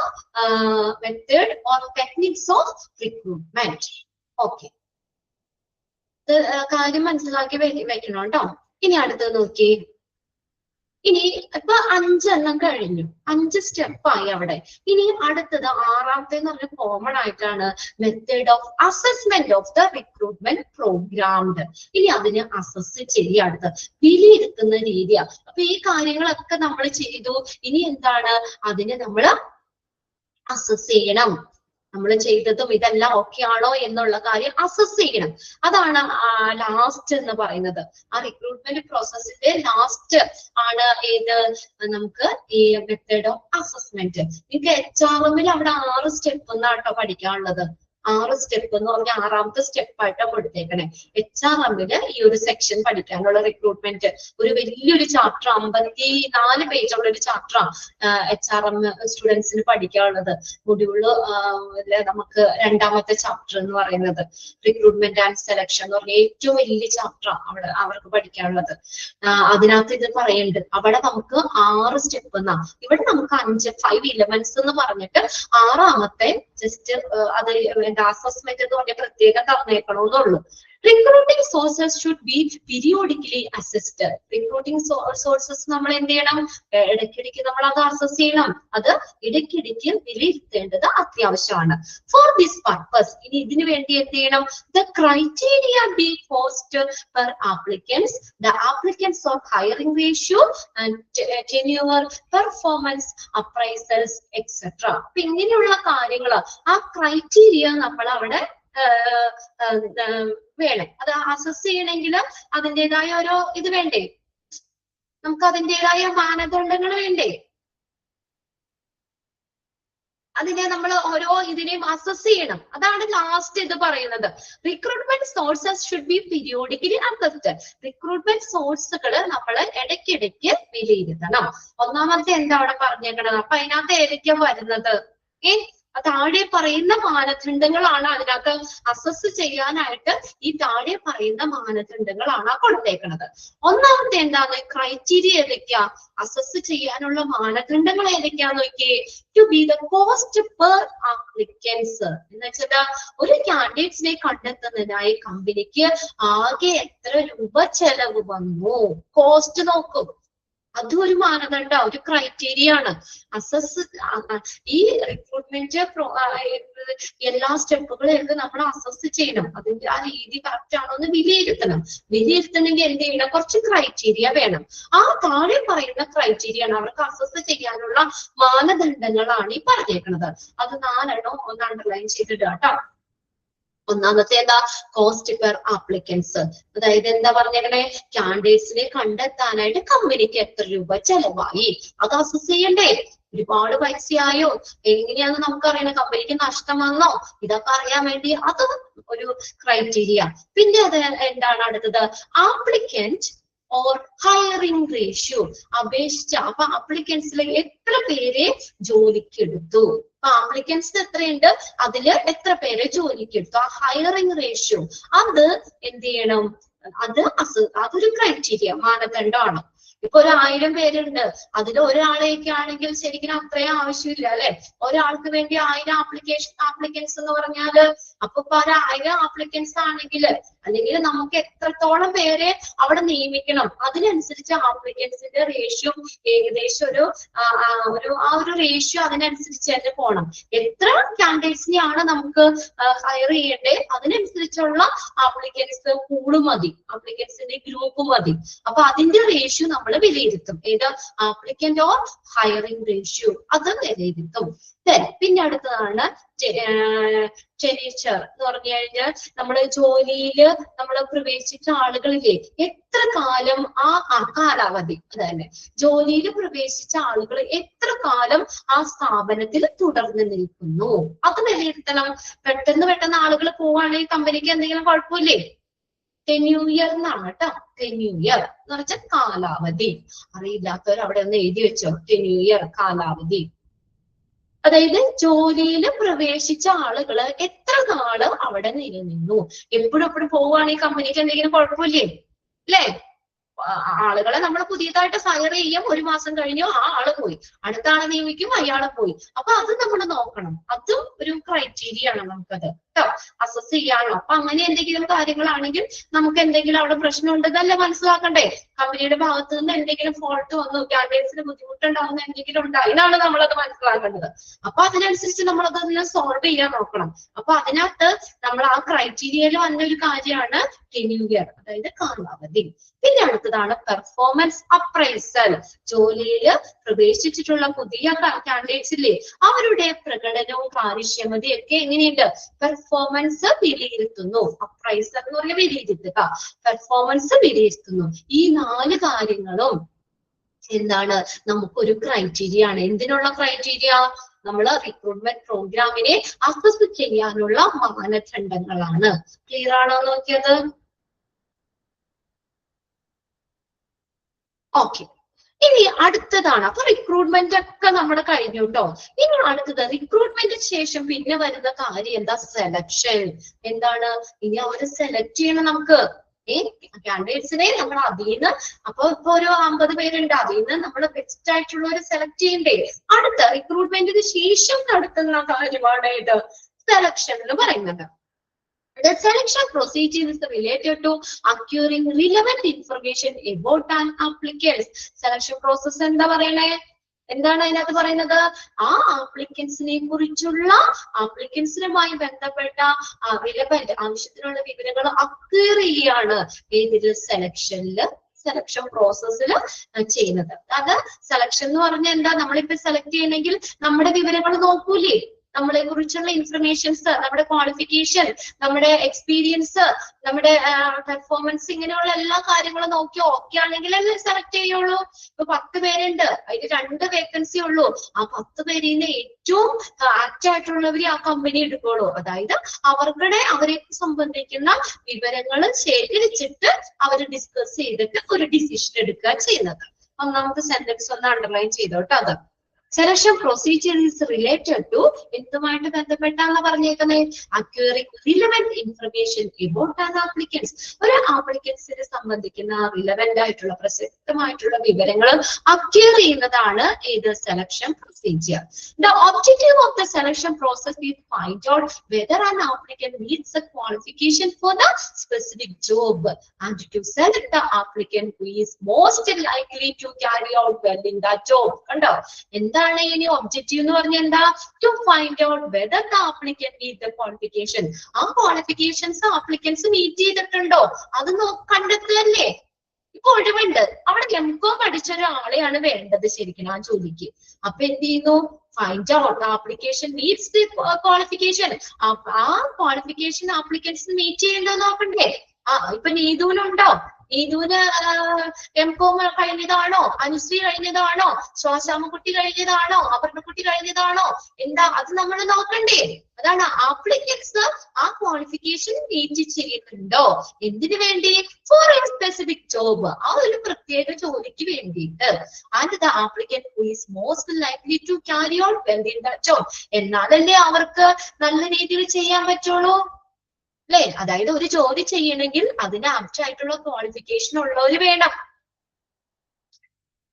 or techniques of recruitment. Okay, കാര്യം മനസ്സിലാക്കി വെക്കണം കേട്ടോ. ഇനി അടുത്തത് നോക്കി, ഇനി ഇപ്പൊ 5 കഴിഞ്ഞു, 5 സ്റ്റെപ്പായി അവിടെ. ഇനി അടുത്തത് 6ാമത്തെ എന്ന് പറഞ്ഞ കോമൺ ആയിട്ടാണ് method of assessment of the recruitment programmed. ഇനി അതിന് അസസ് ചെയ്യുക, അടുത്ത് വിലയിരുത്തുന്ന രീതിയാണ്. അപ്പൊ ഈ കാര്യങ്ങളൊക്കെ നമ്മൾ ചെയ്തു. ഇനി എന്താണ്, അതിനെ നമ്മൾ അസസ് ചെയ്യണം. നമ്മൾ ചെയ്തതും ഇതെല്ലാം ഓക്കെ ആണോ എന്നുള്ള കാര്യം അസസ് ചെയ്യണം. അതാണ് ലാസ്റ്റ് എന്ന് പറയുന്നത്. ആ റിക്രൂട്ട്മെന്റ് പ്രോസസ്സിന്റെ ലാസ്റ്റ് ആണ് ഏത്, നമുക്ക് ഈ മെത്തേഡ് ഓഫ് അസസ്മെന്റ്. നിങ്ങൾക്ക് HRM-ൽ അവിടെ 6 സ്റ്റെപ്പ് എന്നാട്ടോ പഠിക്കാനുള്ളത്. 6 സ്റ്റെപ്പ് എന്ന് പറഞ്ഞാൽ 6ാമത്തെ സ്റ്റെപ്പായിട്ടാണ് കൊടുത്തേക്കണേ. HRM-ൽ ഈ ഒരു സെക്ഷൻ പഠിക്കാനുള്ള റിക്രൂട്ട്മെന്റ് ഒരു വലിയൊരു ചാപ്റ്റർ, 54 പേജുള്ള ഒരു ചാപ്റ്ററാണ് HRM സ്റ്റുഡൻസിന് പഠിക്കാനുള്ളത്. മൊഡ്യൂള് നമുക്ക് 2ാമത്തെ ചാപ്റ്റർ എന്ന് പറയുന്നത് റിക്രൂട്ട്മെന്റ് ആൻഡ് സെലക്ഷൻ എന്ന് പറഞ്ഞ ഏറ്റവും വലിയ ചാപ്റ്ററാണ് അവിടെ അവർക്ക് പഠിക്കാനുള്ളത്. അതിനകത്ത് ഇത് പറയുന്നുണ്ട്, അവിടെ നമുക്ക് 6 സ്റ്റെപ്പ് എന്നാ, ഇവിടെ നമുക്ക് 5 elements എന്ന് പറഞ്ഞിട്ട് 6ാമത്തെ ജസ്റ്റ് അത് അസസ്മെന്റ് എന്ന് പറഞ്ഞ പ്രത്യേകം തന്നേക്കണമെന്നുള്ളൂ. Recruiting sources should be periodically assessed. Recruiting sources നമ്മൾ എന്ത് ചെയ്യണം, ഇടയ്ക്കിടയ്ക്ക് നമ്മൾ അത് അസസ് ചെയ്യണം. അത് ഇടയ്ക്കിടയ്ക്ക് വിലയിരുത്തേണ്ടത് അത്യാവശ്യമാണ്. For this purpose, ഇനി ഇതിനു വേണ്ടി എന്ത് ചെയ്യണം, the criteria be posed per applicants, the applicants of hiring ratio and tenure, performance appraisals, etc. അപ്പൊ ഇങ്ങനെയുള്ള കാര്യങ്ങൾ, ആ ക്രൈറ്റീരിയ നമ്മൾ അവിടെ വേണം. അത് അസസ് ചെയ്യണമെങ്കിൽ അതിൻ്റെതായ ഒരു ഇത് വേണ്ടേ, നമുക്ക് അതിൻ്റെതായ മാനദണ്ഡങ്ങൾ വേണ്ടേ, അതിനെ നമ്മൾ ഓരോ ഇതിനെയും അസസ് ചെയ്യണം. അതാണ് ലാസ്റ്റ് ഇത് പറയുന്നത്. Recruitment sources should be periodically assessed. Recruitment സോഴ്സുകൾ നമ്മൾ ഇടയ്ക്കിടയ്ക്ക് വിലയിരുത്തണം. ഒന്നാമത്തെ എന്താ അവിടെ പറഞ്ഞേക്കണത്, അപ്പൊ അതിനകത്ത് ഏതൊക്കെയാ വരുന്നത്, താഴെ പറയുന്ന മാനദണ്ഡങ്ങളാണ് അതിനകത്ത് അസസ് ചെയ്യാനായിട്ട്. ഈ താഴെ പറയുന്ന മാനദണ്ഡങ്ങളാണ് കൊടുത്തേക്കുന്നത്. ഒന്നാമത്തെ എന്താണ്, ക്രൈറ്റീരിയ ഏതൊക്കെയാ, അസസ് ചെയ്യാനുള്ള മാനദണ്ഡങ്ങൾ ഏതൊക്കെയാന്ന് നോക്കിയേ. To be the cost per applicants എന്ന് വെച്ചാൽ ഒരു കാൻഡിഡേറ്റ്സിനെ കണ്ടെത്തുന്നതിനായി കമ്പനിക്ക് ആകെ എത്ര രൂപ ചെലവ് വന്നു, കോസ്റ്റ് നോക്കും. അതും ഒരു മാനദണ്ഡ, ഒരു ക്രൈറ്റീരിയ ആണ്. അസസ് ഈ റിക്രൂട്ട്മെന്റ് എല്ലാ സ്റ്റെപ്പുകളും നമ്മൾ അസസ് ചെയ്യണം. അതിന്റെ ആ രീതി കറക്റ്റ് ആണോ എന്ന് വിലയിരുത്തണം. വിലയിരുത്തണമെങ്കിൽ എന്ത് ചെയ്യണം, കുറച്ച് ക്രൈറ്റീരിയ വേണം. ആ താഴെ പറയുന്ന ക്രൈറ്റീരിയ ആണ്, അവർക്ക് അസസ് ചെയ്യാനുള്ള മാനദണ്ഡങ്ങളാണ് ഈ പറഞ്ഞേക്കുന്നത്. അത് 4 ഒന്ന് അണ്ടർലൈൻ ചെയ്തിട്ട് കേട്ടോ. ഒന്നാമത്തെ എന്താ, കോസ്റ്റ് പെർ ആപ്ലിക്കൻസ്. അതായത് എന്താ പറഞ്ഞേക്കണേ, കാൻഡിഡേറ്റ്സിനെ കണ്ടെത്താനായിട്ട് കമ്പനിക്ക് എത്ര രൂപ ചെലവായി, അത് അസസ് ചെയ്യണ്ടേ. ഒരുപാട് പൈസയായോ, എങ്ങനെയാന്ന് നമുക്കറിയണം, കമ്പനിക്ക് നഷ്ടം വന്നോ, ഇതൊക്കെ അറിയാൻ വേണ്ടി അത് ഒരു ക്രൈറ്റീരിയ. പിന്നെ അത് എന്താണ് അടുത്തത്, ആപ്ലിക്കന്റ് ഓർ ഹയറിംഗ് റേഷ്യോ. അപേക്ഷിച്ച അപ്പൊ ആപ്ലിക്കൻസിൽ എത്ര പേരെ ജോലിക്ക് എടുത്തു, അപ്പൊ ആപ്ലിക്കൻസ് എത്രയുണ്ട്, അതില് എത്ര പേരെ ജോലിക്ക് എടുത്തു, ആ ഹയറിംഗ് റേഷ്യോ അത് എന്ത് ചെയ്യണം, അതൊരു ക്രൈറ്റീരിയ, മാനദണ്ഡമാണ്. ഇപ്പൊ 1000 പേരുണ്ട്, അതിൽ ഒരാളെയൊക്കെ ആണെങ്കിൽ ശരിക്കും അത്രയും ആവശ്യമില്ല അല്ലെ. ഒരാൾക്ക് വേണ്ടി 1000 ആപ്ലിക്കൻസ് എന്ന് പറഞ്ഞാല് അപ്പൊ 1000 ആപ്ലിക്കൻസ് ആണെങ്കിൽ അല്ലെങ്കിൽ നമുക്ക് എത്രത്തോളം പേരെ അവിടെ നിയമിക്കണം, അതിനനുസരിച്ച് ആപ്ലിക്കൻസിന്റെ റേഷ്യോ ഏകദേശം ഒരു റേഷ്യോ അതിനനുസരിച്ച് തന്നെ പോണം. എത്ര കാൻഡിഡേറ്റ്സിനെയാണ് നമുക്ക് ഹയർ ചെയ്യേണ്ടത്, അതിനനുസരിച്ചുള്ള ആപ്ലിക്കൻസ് പൂള് മതി, ആപ്ലിക്കൻസിന്റെ ഗ്രൂപ്പ് മതി. അപ്പൊ അതിന്റെ റേഷ്യോ നമ്മൾ വിലയിരുത്തും. ഏത്, ആപ്ലിക്കന്റ് ഓർ ഹയറിംഗ് റേഷ്യോ, അത് വിലയിരുത്തും. പിന്നെ അടുത്തതാണ് ടെനേച്ചർ എന്ന് പറഞ്ഞു കഴിഞ്ഞാൽ നമ്മുടെ ജോലിയിൽ നമ്മൾ പ്രവേശിച്ച ആളുകളിലെ എത്ര കാലം ആ കാലാവധി, അതന്നെ ജോലിയിൽ പ്രവേശിച്ച ആളുകൾ എത്ര കാലം ആ സ്ഥാപനത്തിൽ തുടർന്ന് നിൽക്കുന്നു, അത് വിലയിരുത്തണം. പെട്ടെന്ന് ആളുകൾ പോവുകയാണെങ്കിൽ കമ്പനിക്ക് എന്തെങ്കിലും കുഴപ്പമില്ലേ. ടെന്യൂയർ എന്നാണ് കേട്ടോ. ടെന്യൂയർ എന്ന് വെച്ചാൽ കാലാവധി. അറിയില്ലാത്തവർ അവിടെ ഒന്ന് എഴുതി വെച്ചോ, ടെന്യൂയർ കാലാവധി. അതായത് ജോലിയിൽ പ്രവേശിച്ച ആളുകള് എത്ര നാള് അവിടെ നിലനിന്നു. എപ്പോഴും പോവുകയാണെങ്കിൽ കമ്പനിക്ക് എന്തെങ്കിലും കുഴപ്പമില്ലേ അല്ലേ. ആളുകളെ നമ്മൾ പുതിയതായിട്ട് ഹയർ ചെയ്യും, 1 മാസം കഴിഞ്ഞു ആ ആള് പോയി, അടുത്ത ആളെ നിയമിക്കും, അയാളെ പോയി. അപ്പൊ അത് നമ്മൾ നോക്കണം, അതും ഒരു ക്രൈറ്റീരിയ ആണ് നമുക്കത് കേട്ടോ, അസസ് ചെയ്യാണല്ലോ. അപ്പൊ അങ്ങനെ എന്തെങ്കിലും കാര്യങ്ങളാണെങ്കിൽ നമുക്ക് എന്തെങ്കിലും അവിടെ പ്രശ്നം ഉണ്ടെന്നല്ലേ മനസ്സിലാക്കണ്ടേ. കമ്പനിയുടെ ഭാഗത്ത് നിന്ന് എന്തെങ്കിലും ഫോൾട്ട് വന്നു, കാൻഡിഡേറ്റ്സിന് ബുദ്ധിമുട്ടുണ്ടാവുന്ന എന്തെങ്കിലും ഉണ്ടായി എന്നാണ് നമ്മളത് മനസ്സിലാക്കേണ്ടത്. അപ്പൊ അതിനനുസരിച്ച് നമ്മളത് സോൾവ് ചെയ്യാൻ നോക്കണം. അപ്പൊ അതിനകത്ത് നമ്മൾ ആ ക്രൈറ്റീരിയയിൽ വന്ന ഒരു കാര്യമാണ് ടെന്യൂർ, അതായത് കാലാവധി. പിന്നെ അടുത്തതാണ് പെർഫോമൻസ് അപ്രൈസൽ. ജോലിയിൽ പ്രവേശിച്ചിട്ടുള്ള പുതിയ കാൻഡിഡേറ്റ്സിലെ അവരുടെ പ്രകടനവും കാര്യക്ഷമതയും ഒക്കെ എങ്ങനെയുണ്ട്, പെർഫോമൻസ് വിലയിരുത്തുന്നു. അപ്രൈസൽ എന്ന് പറഞ്ഞാൽ വിലയിരുത്തുക, പെർഫോമൻസ് വിലയിരുത്തുന്നു. ഈ 4 കാര്യങ്ങളും എന്താണ്, നമുക്കൊരു ക്രൈറ്റീരിയ ആണ്. എന്തിനുള്ള ക്രൈറ്റീരിയ? നമ്മള് റിക്രൂട്ട്മെന്റ് പ്രോഗ്രാമിനെ അസസ് ചെയ്യാനുള്ള മാനദണ്ഡങ്ങളാണ്. ക്ലിയർ ആണോ നോക്കിയത്? ഓക്കെ, ഇനി അടുത്തതാണ്. അപ്പൊ റിക്രൂട്ട്മെന്റ് ഒക്കെ നമ്മുടെ കഴിഞ്ഞു കേട്ടോ. ഇനി അടുത്തത് റിക്രൂട്ട്മെന്റിന് ശേഷം പിന്നെ വരുന്ന കാര്യം എന്താ, സെലക്ഷൻ. എന്താണ്, ഇനി അവര് സെലക്ട് ചെയ്യണം നമുക്ക്. കാൻഡിഡേറ്റ്സിനെ നമ്മൾ അതിൽ നിന്ന്, അപ്പൊ ഇപ്പൊ ഒരു 50 പേരുണ്ട്, അതിൽ നിന്ന് നമ്മൾ ബെസ്റ്റ് ആയിട്ടുള്ളവരെ സെലക്ട് ചെയ്യണ്ടേ. അടുത്ത റിക്രൂട്ട്മെന്റിന് ശേഷം നടത്തുന്ന കാര്യമാണ് ഇത് സെലക്ഷൻ എന്ന് പറയുന്നത്. The selection procedure is related to acquiring relevant information about an applicant. Selection process എന്താ പറയണേ, എന്താണ് അതിനകത്ത് പറയുന്നത്? ആ ആപ്ലിക്കൻസിനെ കുറിച്ചുള്ള, ആപ്ലിക്കൻസിനുമായി ബന്ധപ്പെട്ട റിലവന്റ് ആവശ്യത്തിനുള്ള വിവരങ്ങൾ അക്വയർ ചെയ്യാണ് ഏതില്, സെലക്ഷനില്, സെലക്ഷൻ പ്രോസസ്സിൽ ചെയ്യുന്നത്. അത് സെലക്ഷൻ എന്ന് പറഞ്ഞാൽ എന്താ, നമ്മളിപ്പോ സെലക്ട് ചെയ്യണമെങ്കിൽ നമ്മുടെ വിവരങ്ങൾ നോക്കൂലേ, നമ്മളെ കുറിച്ചുള്ള ഇൻഫർമേഷൻസ്, നമ്മുടെ ക്വാളിഫിക്കേഷൻ, നമ്മുടെ എക്സ്പീരിയൻസ്, നമ്മുടെ പെർഫോമൻസ്, ഇങ്ങനെയുള്ള എല്ലാ കാര്യങ്ങളും നോക്കി ഓക്കെ ആണെങ്കിൽ അല്ലേ സെലക്ട് ചെയ്യുള്ളൂ. ഇപ്പൊ 10 പേരുണ്ട്, അതിൽ 2 വേക്കൻസി ഉള്ളൂ. ആ 10 പേരിൽ നിന്ന് ഏറ്റവും ആക്ട് ആയിട്ടുള്ളവരെ ആ കമ്പനി എടുക്കുള്ളൂ. അതായത് അവരെ സംബന്ധിക്കുന്ന വിവരങ്ങൾ ശേഖരിച്ചിട്ട് അവർ ഡിസ്കസ് ചെയ്തിട്ട് ഒരു ഡിസിഷൻ എടുക്കുക ചെയ്യുന്നത്. ഒന്നാമത്തെ സെന്റൻസ് ഒന്ന് അണ്ടർലൈൻ ചെയ്തോട്ടോ. അത് selection procedure is related to, എന്തുമായിട്ട് ബന്ധപ്പെട്ടാണ് പറഞ്ഞേക്കുന്നത്, acquiring relevant information about an applicants. ഒരു ആപ്ലിക്കൻസിനെ സംബന്ധിക്കുന്ന റിലവന്റ് ആയിട്ടുള്ള, പ്രസക്തമായിട്ടുള്ള വിവരങ്ങൾ അക്വയർ ചെയ്യുന്നതാണ് ഏത്, selection procedure. The objective of the selection process is to find out whether an applicant meets the qualification for the specific job and to select the applicant who is most likely to carry out well in that job. കണ്ടോ, എന്താണ് ഇനി objective എന്ന് പറഞ്ഞാൽ എന്താ, to find out whether the applicant meet the qualification. ആ qualifications applicants meet ചെയ്തിട്ടുണ്ടോ അത് കണ്ടെത്തുകയല്ലേ. ഇപ്പൊ ഒഴിവുണ്ട്, അവിടെ എംകോം പഠിച്ച ഒരാളെയാണ് വേണ്ടത് ശരിക്കും ആ ജോലിക്ക്. അപ്പൊ എന്ത് ചെയ്യുന്നു, find out application meats the qualification. ആ ക്വാളിഫിക്കേഷൻ ആപ്ലിക്കൻസ് മീറ്റ് ചെയ്യണ്ടോ നോക്കണ്ടേ. ഇപ്പൊ നീതുവിനുണ്ടോ, നീതുവിന് എംകോം കഴിഞ്ഞതാണോ, അനുശ്രീ കഴിഞ്ഞതാണോ, ശ്വാസാമക്കുട്ടി കഴിഞ്ഞതാണോ, അപർണക്കുട്ടി കഴിഞ്ഞതാണോ, എന്താ അത് നമ്മൾ നോക്കണ്ടേ. അതാണ് ആപ്ലിക്കൻസ് ആ ക്വാളിഫിക്കേഷൻ മീറ്റ് ചെയ്യുന്നുണ്ടോ, എന്തിനു വേണ്ടി, ഫോർ എ സ്പെസിഫിക് ജോബ്, ആ ഒരു പ്രത്യേക ജോലിക്ക് വേണ്ടിയിട്ട്. And the applicant who is most likely to carry out well in the job, എന്നാലല്ലേ അവർക്ക് നല്ല രീതിയിൽ ചെയ്യാൻ പറ്റുള്ളൂ അല്ലെ. അതായത് ഒരു ജോലി ചെയ്യണമെങ്കിൽ അതിന് ആപ്റ്റ് ആയിട്ടുള്ള ക്വാളിഫിക്കേഷൻ ഉള്ളവര് വേണം.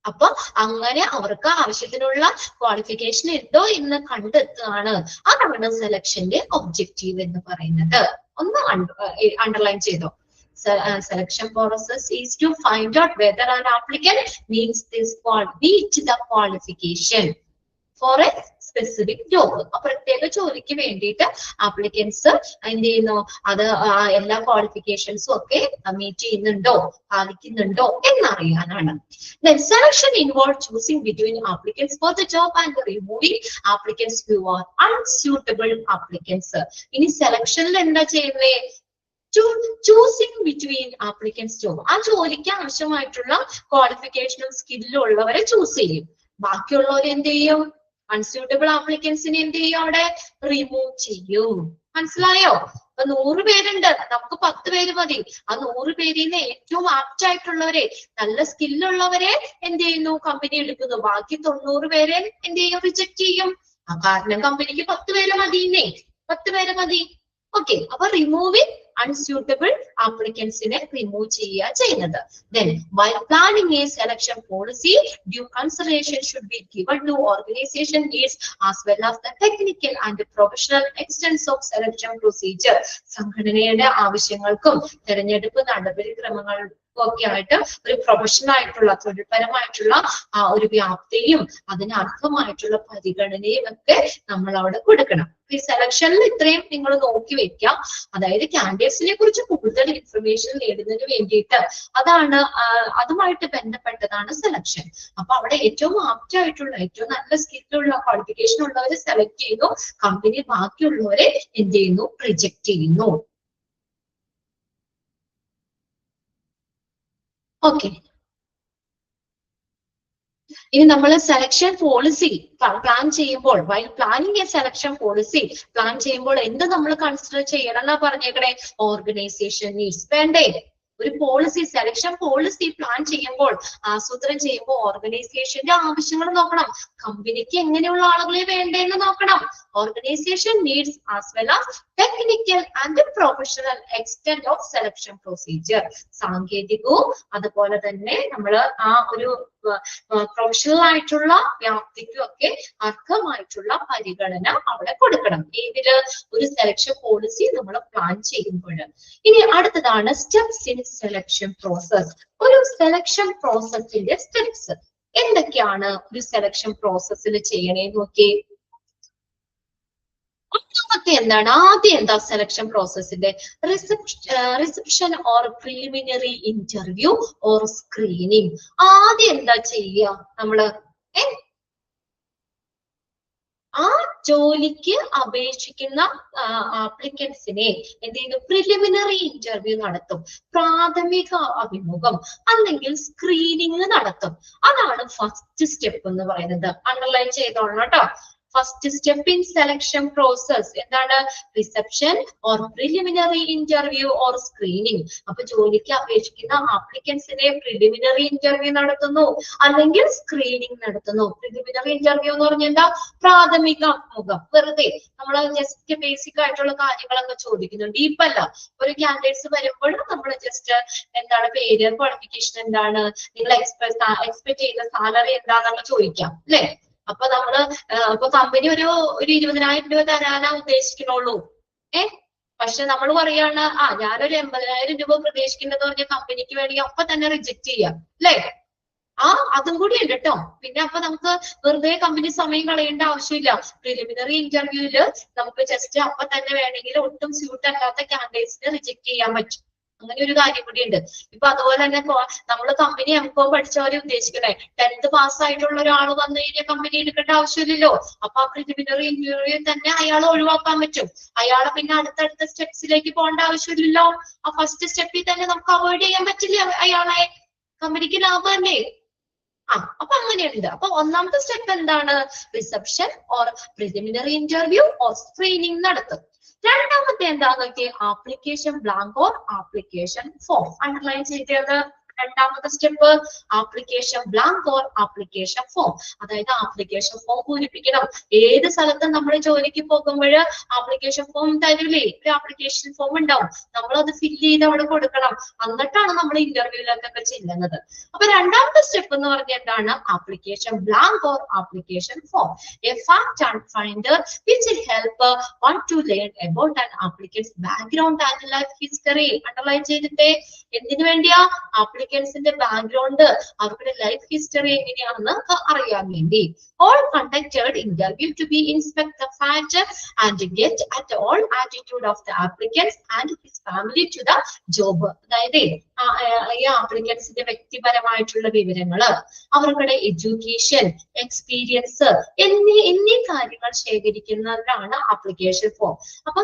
അപ്പൊ അങ്ങനെ അവർക്ക് ആവശ്യത്തിനുള്ള ക്വാളിഫിക്കേഷൻ ഉണ്ടോ എന്ന് കണ്ടെത്തുകയാണ്. അതാണ് സെലക്ഷന്റെ ഒബ്ജക്റ്റീവ് എന്ന് പറയുന്നത്. ഒന്ന് അണ്ടർലൈൻ ചെയ്തോ. Selection process is to find out whether an applicant meets the qualification for a specific job. ആ പ്രത്യേക ജോലിക്ക് വേണ്ടിയിട്ട് ആപ്ലിക്കൻസ് എന്ത് ചെയ്യുന്നു, അത് എല്ലാ ക്വാളിഫിക്കേഷൻസും ഒക്കെ മീറ്റ് ചെയ്യുന്നുണ്ടോ, പാലിക്കുന്നുണ്ടോ എന്നറിയാനാണ്. Then selection involves choosing between applicants for the job and removing applicants who are unsuitable applicants. ഇനി സെലക്ഷനിൽ എന്താ ചെയ്യുന്നത്, ചൂസിങ് ബിറ്റ്വീൻ ആപ്ലിക്കൻസ് ജോബ്. ആ ജോലിക്ക് ആവശ്യമായിട്ടുള്ള ക്വാളിഫിക്കേഷനും സ്കില്ലും ഉള്ളവരെ ചൂസ് ചെയ്യും. ബാക്കിയുള്ളവരെ എന്ത് ചെയ്യും, അൺസ്യൂട്ടബിൾ ആപ്ലിക്കൻസിനെ എന്ത് ചെയ്യും, അവിടെ റിമൂവ് ചെയ്യും. മനസ്സിലായോ? അപ്പൊ 100 പേരുണ്ട്, നമുക്ക് 10 പേര് മതി. ആ 100 പേരിൽ നിന്ന് ഏറ്റവും ആപ്റ്റ് ആയിട്ടുള്ളവരെ, നല്ല സ്കില്ലുള്ളവരെ എന്ത് ചെയ്യുന്നു, കമ്പനി എടുക്കുന്നു. ബാക്കി 90 പേരെ എന്ത് ചെയ്യും, റിജക്ട് ചെയ്യും. കാരണം കമ്പനിക്ക് 10 പേര് മതിന്നേ, 10 പേര് മതി. ഓക്കെ, അപ്പൊ റിമൂവിങ് അൺസ്യൂട്ടബിൾ ആപ്ലിക്കൻസിനെ റിമൂവ് ചെയ്യുന്നത്. Then while planning a selection policy, due consideration should be given to organization needs as well as the technical and professional extents of selection procedure. സംഘടനയുടെ ആവശ്യങ്ങൾക്കും തെരഞ്ഞെടുപ്പ് നടപടിക്രമങ്ങൾക്കും ഒക്കെ ആയിട്ട് ഒരു പ്രൊഫഷണൽ ആയിട്ടുള്ള തൊഴിൽപരമായിട്ടുള്ള ആ ഒരു വ്യാപ്തിയും അതിന് അർഹമായിട്ടുള്ള പരിഗണനയും ഒക്കെ നമ്മൾ അവിടെ കൊടുക്കണം. ഈ സെലക്ഷനിൽ ഇത്രയും നിങ്ങൾ നോക്കി വെക്കാം. അതായത് കാൻഡിഡേറ്റ്സിനെ കുറിച്ച് കൂടുതൽ ഇൻഫർമേഷൻ നേടുന്നതിന് വേണ്ടിയിട്ട് അതാണ് അതുമായിട്ട് ബന്ധപ്പെട്ടതാണ് സെലക്ഷൻ. അപ്പൊ അവിടെ ഏറ്റവും ആപ്റ്റ് ആയിട്ടുള്ള ഏറ്റവും നല്ല സ്കില്ലുള്ള ക്വാളിഫിക്കേഷൻ ഉള്ളവരെ സെലക്ട് ചെയ്യുന്നു. കമ്പനി ബാക്കിയുള്ളവരെ എന്ത് ചെയ്യുന്നു? റിജക്ട് ചെയ്യുന്നു. ഓക്കെ, ഇനി നമ്മൾ സെലക്ഷൻ പോളിസി പ്ലാൻ ചെയ്യുമ്പോൾ while planning A selection policy plan ചെയ്യുമ്പോൾ എന്ത് നമ്മൾ കൺസിഡർ ചെയ്യണം എന്നാ പറഞ്ഞേക്കണേ? ഓർഗനൈസേഷൻ നീഡ്സ് വേണ്ടേ? ഒരു പോളിസി സെലക്ഷൻ പോളിസി പ്ലാൻ ചെയ്യുമ്പോൾ ആസൂത്രണം ചെയ്യുമ്പോൾ ഓർഗനൈസേഷന്റെ ആവശ്യങ്ങൾ നോക്കണം. കമ്പനിക്ക് എങ്ങനെയുള്ള ആളുകളെ വേണ്ടേന്ന് നോക്കണം. Organisation needs as well as technical and professional extent of selection procedure. സാങ്കേതികവും അതുപോലെ തന്നെ നമ്മൾ ആ ഒരു പ്രൊഫഷണൽ ആയിട്ടുള്ള വ്യാപ്തിക്കും ഒക്കെ അർഹമായിട്ടുള്ള പരിഗണന അവിടെ കൊടുക്കണം. ഏതില്? ഒരു സെലക്ഷൻ പോളിസി നമ്മൾ പ്ലാൻ ചെയ്യുമ്പോൾ. ഇനി അടുത്തതാണ് സ്റ്റെപ്സ് ഇൻ സെലക്ഷൻ പ്രോസസ്. ഒരു സെലക്ഷൻ പ്രോസസ്സിന്റെ സ്റ്റെപ്സ് എന്തൊക്കെയാണ് ഒരു സെലക്ഷൻ പ്രോസസ്സിൽ ചെയ്യണേ നോക്കി. ഒന്നാമത്തെ എന്താണ്? ആദ്യം എന്താ സെലക്ഷൻ പ്രോസസ്സിന്റെ? Reception or preliminary interview or screening. ആദ്യം എന്താ ചെയ്യുക നമ്മള്? ആ ജോലിക്ക് അപേക്ഷിക്കുന്ന ആപ്ലിക്കൻസിനെ എന്ത് ചെയ്യുന്നു? പ്രിലിമിനറി ഇന്റർവ്യൂ നടത്തും, പ്രാഥമിക അഭിമുഖം അല്ലെങ്കിൽ സ്ക്രീനിങ് നടത്തും. അതാണ് ഫസ്റ്റ് സ്റ്റെപ്പ് എന്ന് പറയുന്നത്. അണ്ടർലൈൻ ചെയ്തോളണം കേട്ടോ. First step in selection process എന്താണ്? Reception or preliminary interview or screening. അപ്പൊ ജോലിക്ക് അപേക്ഷിക്കുന്ന ആപ്ലിക്കൻസിനെ പ്രിലിമിനറി ഇന്റർവ്യൂ നടത്തുന്നു അല്ലെങ്കിൽ സ്ക്രീനിങ് നടത്തുന്നു. പ്രിലിമിനറി ഇന്റർവ്യൂ എന്ന് പറഞ്ഞാൽ എന്താ? പ്രാഥമിക അഭിമുഖം. വെറുതെ നമ്മൾ ജസ്റ്റ് ബേസിക് ആയിട്ടുള്ള കാര്യങ്ങളൊക്കെ ചോദിക്കുന്നു, ഡീപ്പല്ല. ഒരു കാൻഡിഡേറ്റ്സ് വരുമ്പോൾ നമ്മൾ ജസ്റ്റ് എന്താണ് പേര്, ക്വാളിഫിക്കേഷൻ എന്താണ്, നിങ്ങൾ എക്സ്പെക്ട് ചെയ്യുന്ന സാലറി എന്താണെന്ന് ചോദിക്കാം അല്ലെ? അപ്പൊ നമ്മള് ഇപ്പൊ കമ്പനി ഒരു 20,000 രൂപ തരാനാ ഉദ്ദേശിക്കണുള്ളൂ. പക്ഷെ നമ്മൾ പറയാണ് ഞാനൊരു 80,000 രൂപ പ്രതീക്ഷിക്കുന്നത് പറഞ്ഞ കമ്പനിക്ക് വേണമെങ്കിൽ അപ്പൊ തന്നെ റിജക്ട് ചെയ്യാം അല്ലെ? അതും കൂടി ഉണ്ട് കേട്ടോ. പിന്നെ അപ്പൊ നമുക്ക് വെറുതെ കമ്പനി സമയം കളയേണ്ട ആവശ്യമില്ല. പ്രിലിമിനറി ഇന്റർവ്യൂല് നമുക്ക് ജസ്റ്റ് അപ്പൊ തന്നെ വേണമെങ്കിൽ ഒട്ടും സ്യൂട്ട് അല്ലാത്ത കാൻഡിഡേറ്റ്സിനെ റിജക്ട് ചെയ്യാൻ പറ്റും. അങ്ങനെ ഒരു കാര്യം കൂടി ഉണ്ട്. ഇപ്പൊ അതുപോലെ തന്നെ നമ്മള് കമ്പനി M.Com പഠിച്ചവരെ ഉദ്ദേശിക്കണേ 10th പാസ്സായിട്ടുള്ള ഒരാൾ വന്നു കഴിഞ്ഞാൽ കമ്പനി എടുക്കേണ്ട ആവശ്യമില്ലല്ലോ. അപ്പൊ ആ പ്രിലിമിനറി ഇന്റർവ്യൂ തന്നെ അയാളെ ഒഴിവാക്കാൻ പറ്റും. അയാളെ പിന്നെ അടുത്തടുത്ത സ്റ്റെപ്സിലേക്ക് പോകേണ്ട ആവശ്യമില്ലല്ലോ. ആ ഫസ്റ്റ് സ്റ്റെപ്പിൽ തന്നെ നമുക്ക് അവോയ്ഡ് ചെയ്യാൻ പറ്റില്ല അയാളെ. കമ്പനിക്ക് ലാഭമല്ലേ? അപ്പൊ അങ്ങനെയുണ്ട്. അപ്പൊ ഒന്നാമത്തെ സ്റ്റെപ്പ് എന്താണ്? Reception or preliminary interview or screening നടത്തും. രണ്ടാമത്തെ എന്താന്ന് നോക്കിയേ? Application blank or application form. Underline ചെയ്തത് രണ്ടാമത്തെ step application blank or application form. അതായത് ആപ്ലിക്കേഷൻ ഫോം പൂരിപ്പിക്കണം. ഏത് സ്ഥലത്തും നമ്മൾ ജോലിക്ക് പോകുമ്പോൾ ആപ്ലിക്കേഷൻ ഫോം തരില്ലേ? ഒരു ആപ്ലിക്കേഷൻ ഫോം ഉണ്ടാവും, നമ്മൾ അത് ഫില്ല് ചെയ്ത് അവിടെ കൊടുക്കണം. എന്നിട്ടാണ് നമ്മൾ ഇന്റർവ്യൂലൊക്കെ ചെല്ലുന്നത്. അപ്പൊ രണ്ടാമത്തെ സ്റ്റെപ്പ് എന്ന് പറഞ്ഞാൽ എന്താണ്? Application blank or application form. A fact finder which will help one to learn about an applicant's background and life history. Underline ചെയ്തിട്ടേ എന്തിനു വേണ്ടിയാ? ആപ്ലിക്കൻസിന്റെ ബാക്ക്ഗ്രൗണ്ട്, അവരുടെ ലൈഫ് ഹിസ്റ്ററി എങ്ങനെയാണെന്ന് അറിയാൻ വേണ്ടി. All conducted interview to be inspect the fact and get at all attitude of the applicants and his family to the job. അതായത് ഈ ആപ്ലിക്കൻസിന്റെ വ്യക്തിപരമായിട്ടുള്ള വിവരങ്ങള്, അവരുടെ എഡ്യൂക്കേഷൻ, എക്സ്പീരിയൻസ് എന്നീ കാര്യങ്ങൾ ശേഖരിക്കുന്നതാണ് ആപ്ലിക്കേഷൻ ഫോം. അപ്പൊ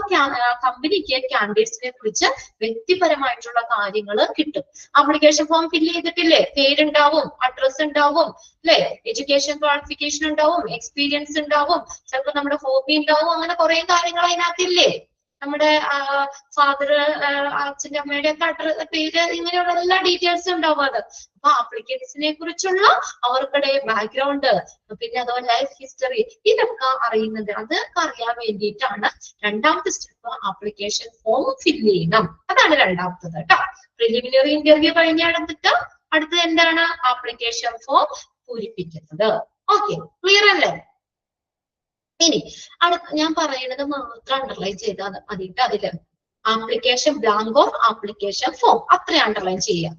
കമ്പനിക്ക് കാൻഡിഡേറ്റ്സിനെ കുറിച്ച് വ്യക്തിപരമായിട്ടുള്ള കാര്യങ്ങൾ കിട്ടും. ആപ്ലിക്കേഷൻ ഫോം ഫില്ല് ചെയ്തിട്ടില്ലേ? പേരുണ്ടാവും, അഡ്രസ് ഉണ്ടാവും അല്ലെ, എഡ്യൂക്കേഷൻ ക്വാളിഫിക്കേഷൻ ഉണ്ടാവും, എക്സ്പീരിയൻസ് ഉണ്ടാവും, ചിലപ്പോൾ നമ്മുടെ ഹോബി ഉണ്ടാവും, അങ്ങനെ കുറെ കാര്യങ്ങൾ അതിനകത്തില്ലേ? നമ്മുടെ ഫാദർ, അച്ഛൻ്റെ അമ്മയുടെ ഒക്കെ പേര്, ഇങ്ങനെയുള്ള എല്ലാ ഡീറ്റെയിൽസും ഉണ്ടാവും അത്. അപ്പൊ ആപ്ലിക്കൻസിനെ കുറിച്ചുള്ള അവർക്കുടെ ബാക്ക്ഗ്രൗണ്ട്, പിന്നെ അതുപോലെ ലൈഫ് ഹിസ്റ്ററി, ഇതൊക്കെ അറിയുന്നത്, അതൊക്കെ അറിയാൻ വേണ്ടിയിട്ടാണ് രണ്ടാമത്തെ സ്റ്റെപ്പ് ആപ്ലിക്കേഷൻ ഫോം ഫില്ല് ചെയ്യണം. അതാണ് രണ്ടാമത്തത് കേട്ടോ. പ്രിലിമിനറി ഇന്റർവ്യൂ കഴിഞ്ഞെടുത്തിട്ട് അടുത്തത് എന്താണ്? ആപ്ലിക്കേഷൻ ഫോം പൂരിപ്പിക്കുന്നത്. ഓക്കെ, ക്ലിയർ അല്ലേ? ഇനി അടുത്ത ഞാൻ പറയുന്നത് മാത്രം അണ്ടർലൈൻ ചെയ്താൽ മതിട്ട്. അതില് ആപ്ലിക്കേഷൻ ബ്ലാങ്കോ ആപ്ലിക്കേഷൻ ഫോം അത്ര അണ്ടർലൈൻ ചെയ്യാം.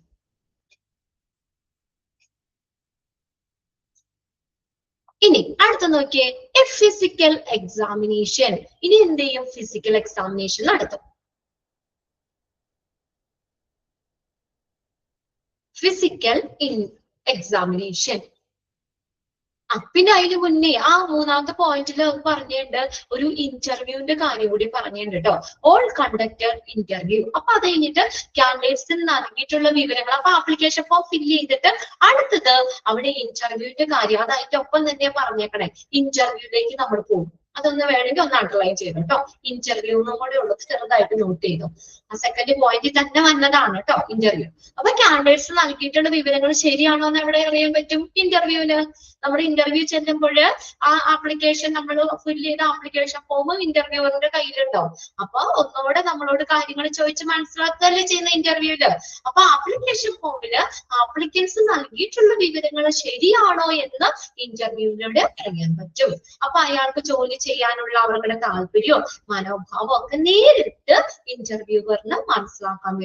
ഇനി അടുത്ത നോക്കിയേ, എ ഫിസിക്കൽ എക്സാമിനേഷൻ. ഇനി എന്ത് ചെയ്യും? ഫിസിക്കൽ എക്സാമിനേഷൻ നടത്തും. Physical examination. പിന്നെ അതിന് മുന്നേ ആ മൂന്നാമത്തെ പോയിന്റിൽ പറഞ്ഞിട്ടുണ്ട് ഒരു ഇന്റർവ്യൂവിന്റെ കാര്യം കൂടി പറഞ്ഞിട്ടുണ്ട് കേട്ടോ. All conductor interview. അപ്പൊ അത് കഴിഞ്ഞിട്ട് കാൻഡിഡേറ്റ്സിന് നൽകിയിട്ടുള്ള വിവരങ്ങൾ, അപ്പൊ ആപ്ലിക്കേഷൻ ഫോം ഫില്ല് ചെയ്തിട്ട് അടുത്തത് അവിടെ ഇന്റർവ്യൂവിന്റെ കാര്യം, അത് അതിന്റെ ഒപ്പം തന്നെ പറഞ്ഞേക്കണേ. ഇന്റർവ്യൂയിലേക്ക് നമ്മൾ പോകും. അതൊന്ന് വേണമെങ്കിൽ ഒന്ന് അണ്ടർലൈൻ ചെയ്തു കേട്ടോ. ഇന്റർവ്യൂ എന്നും കൂടെ ഉള്ളത് ചെറുതായിട്ട് നോട്ട് ചെയ്തു. ആ സെക്കൻഡ് പോയിന്റിൽ തന്നെ വന്നതാണ് കേട്ടോ ഇന്റർവ്യൂ. അപ്പൊ കാൻഡിഡേറ്റ്സ് നൽകിയിട്ടുള്ള വിവരങ്ങൾ ശരിയാണോ എന്ന് എവിടെ അറിയാൻ പറ്റും? ഇന്റർവ്യൂവിന്. നമ്മുടെ ഇന്റർവ്യൂ ചെല്ലുമ്പോൾ ആ ആപ്ലിക്കേഷൻ നമ്മൾ ഫില്ല് ചെയ്ത ആപ്ലിക്കേഷൻ ഫോം ഇന്റർവ്യൂവറിന്റെ കയ്യിലുണ്ടാവും. അപ്പൊ ഒന്നുകൂടെ നമ്മളോട് കാര്യങ്ങൾ ചോദിച്ച് മനസ്സിലാക്കുകയല്ലേ ചെയ്യുന്ന ഇന്റർവ്യൂല്. അപ്പൊ ആപ്ലിക്കേഷൻ ഫോമില് ആപ്ലിക്കൻസ് നൽകിയിട്ടുള്ള വിവരങ്ങൾ ശരിയാണോ എന്ന് ഇന്റർവ്യൂവിലൂടെ അറിയാൻ പറ്റും. അപ്പൊ അയാൾക്ക് ജോലി ചെയ്യാനുള്ള അവരുടെ താല്പര്യവും മനോഭാവവും ഒക്കെ നേരിട്ട് ഇന്റർവ്യൂവറിന് മനസ്സിലാക്കാൻ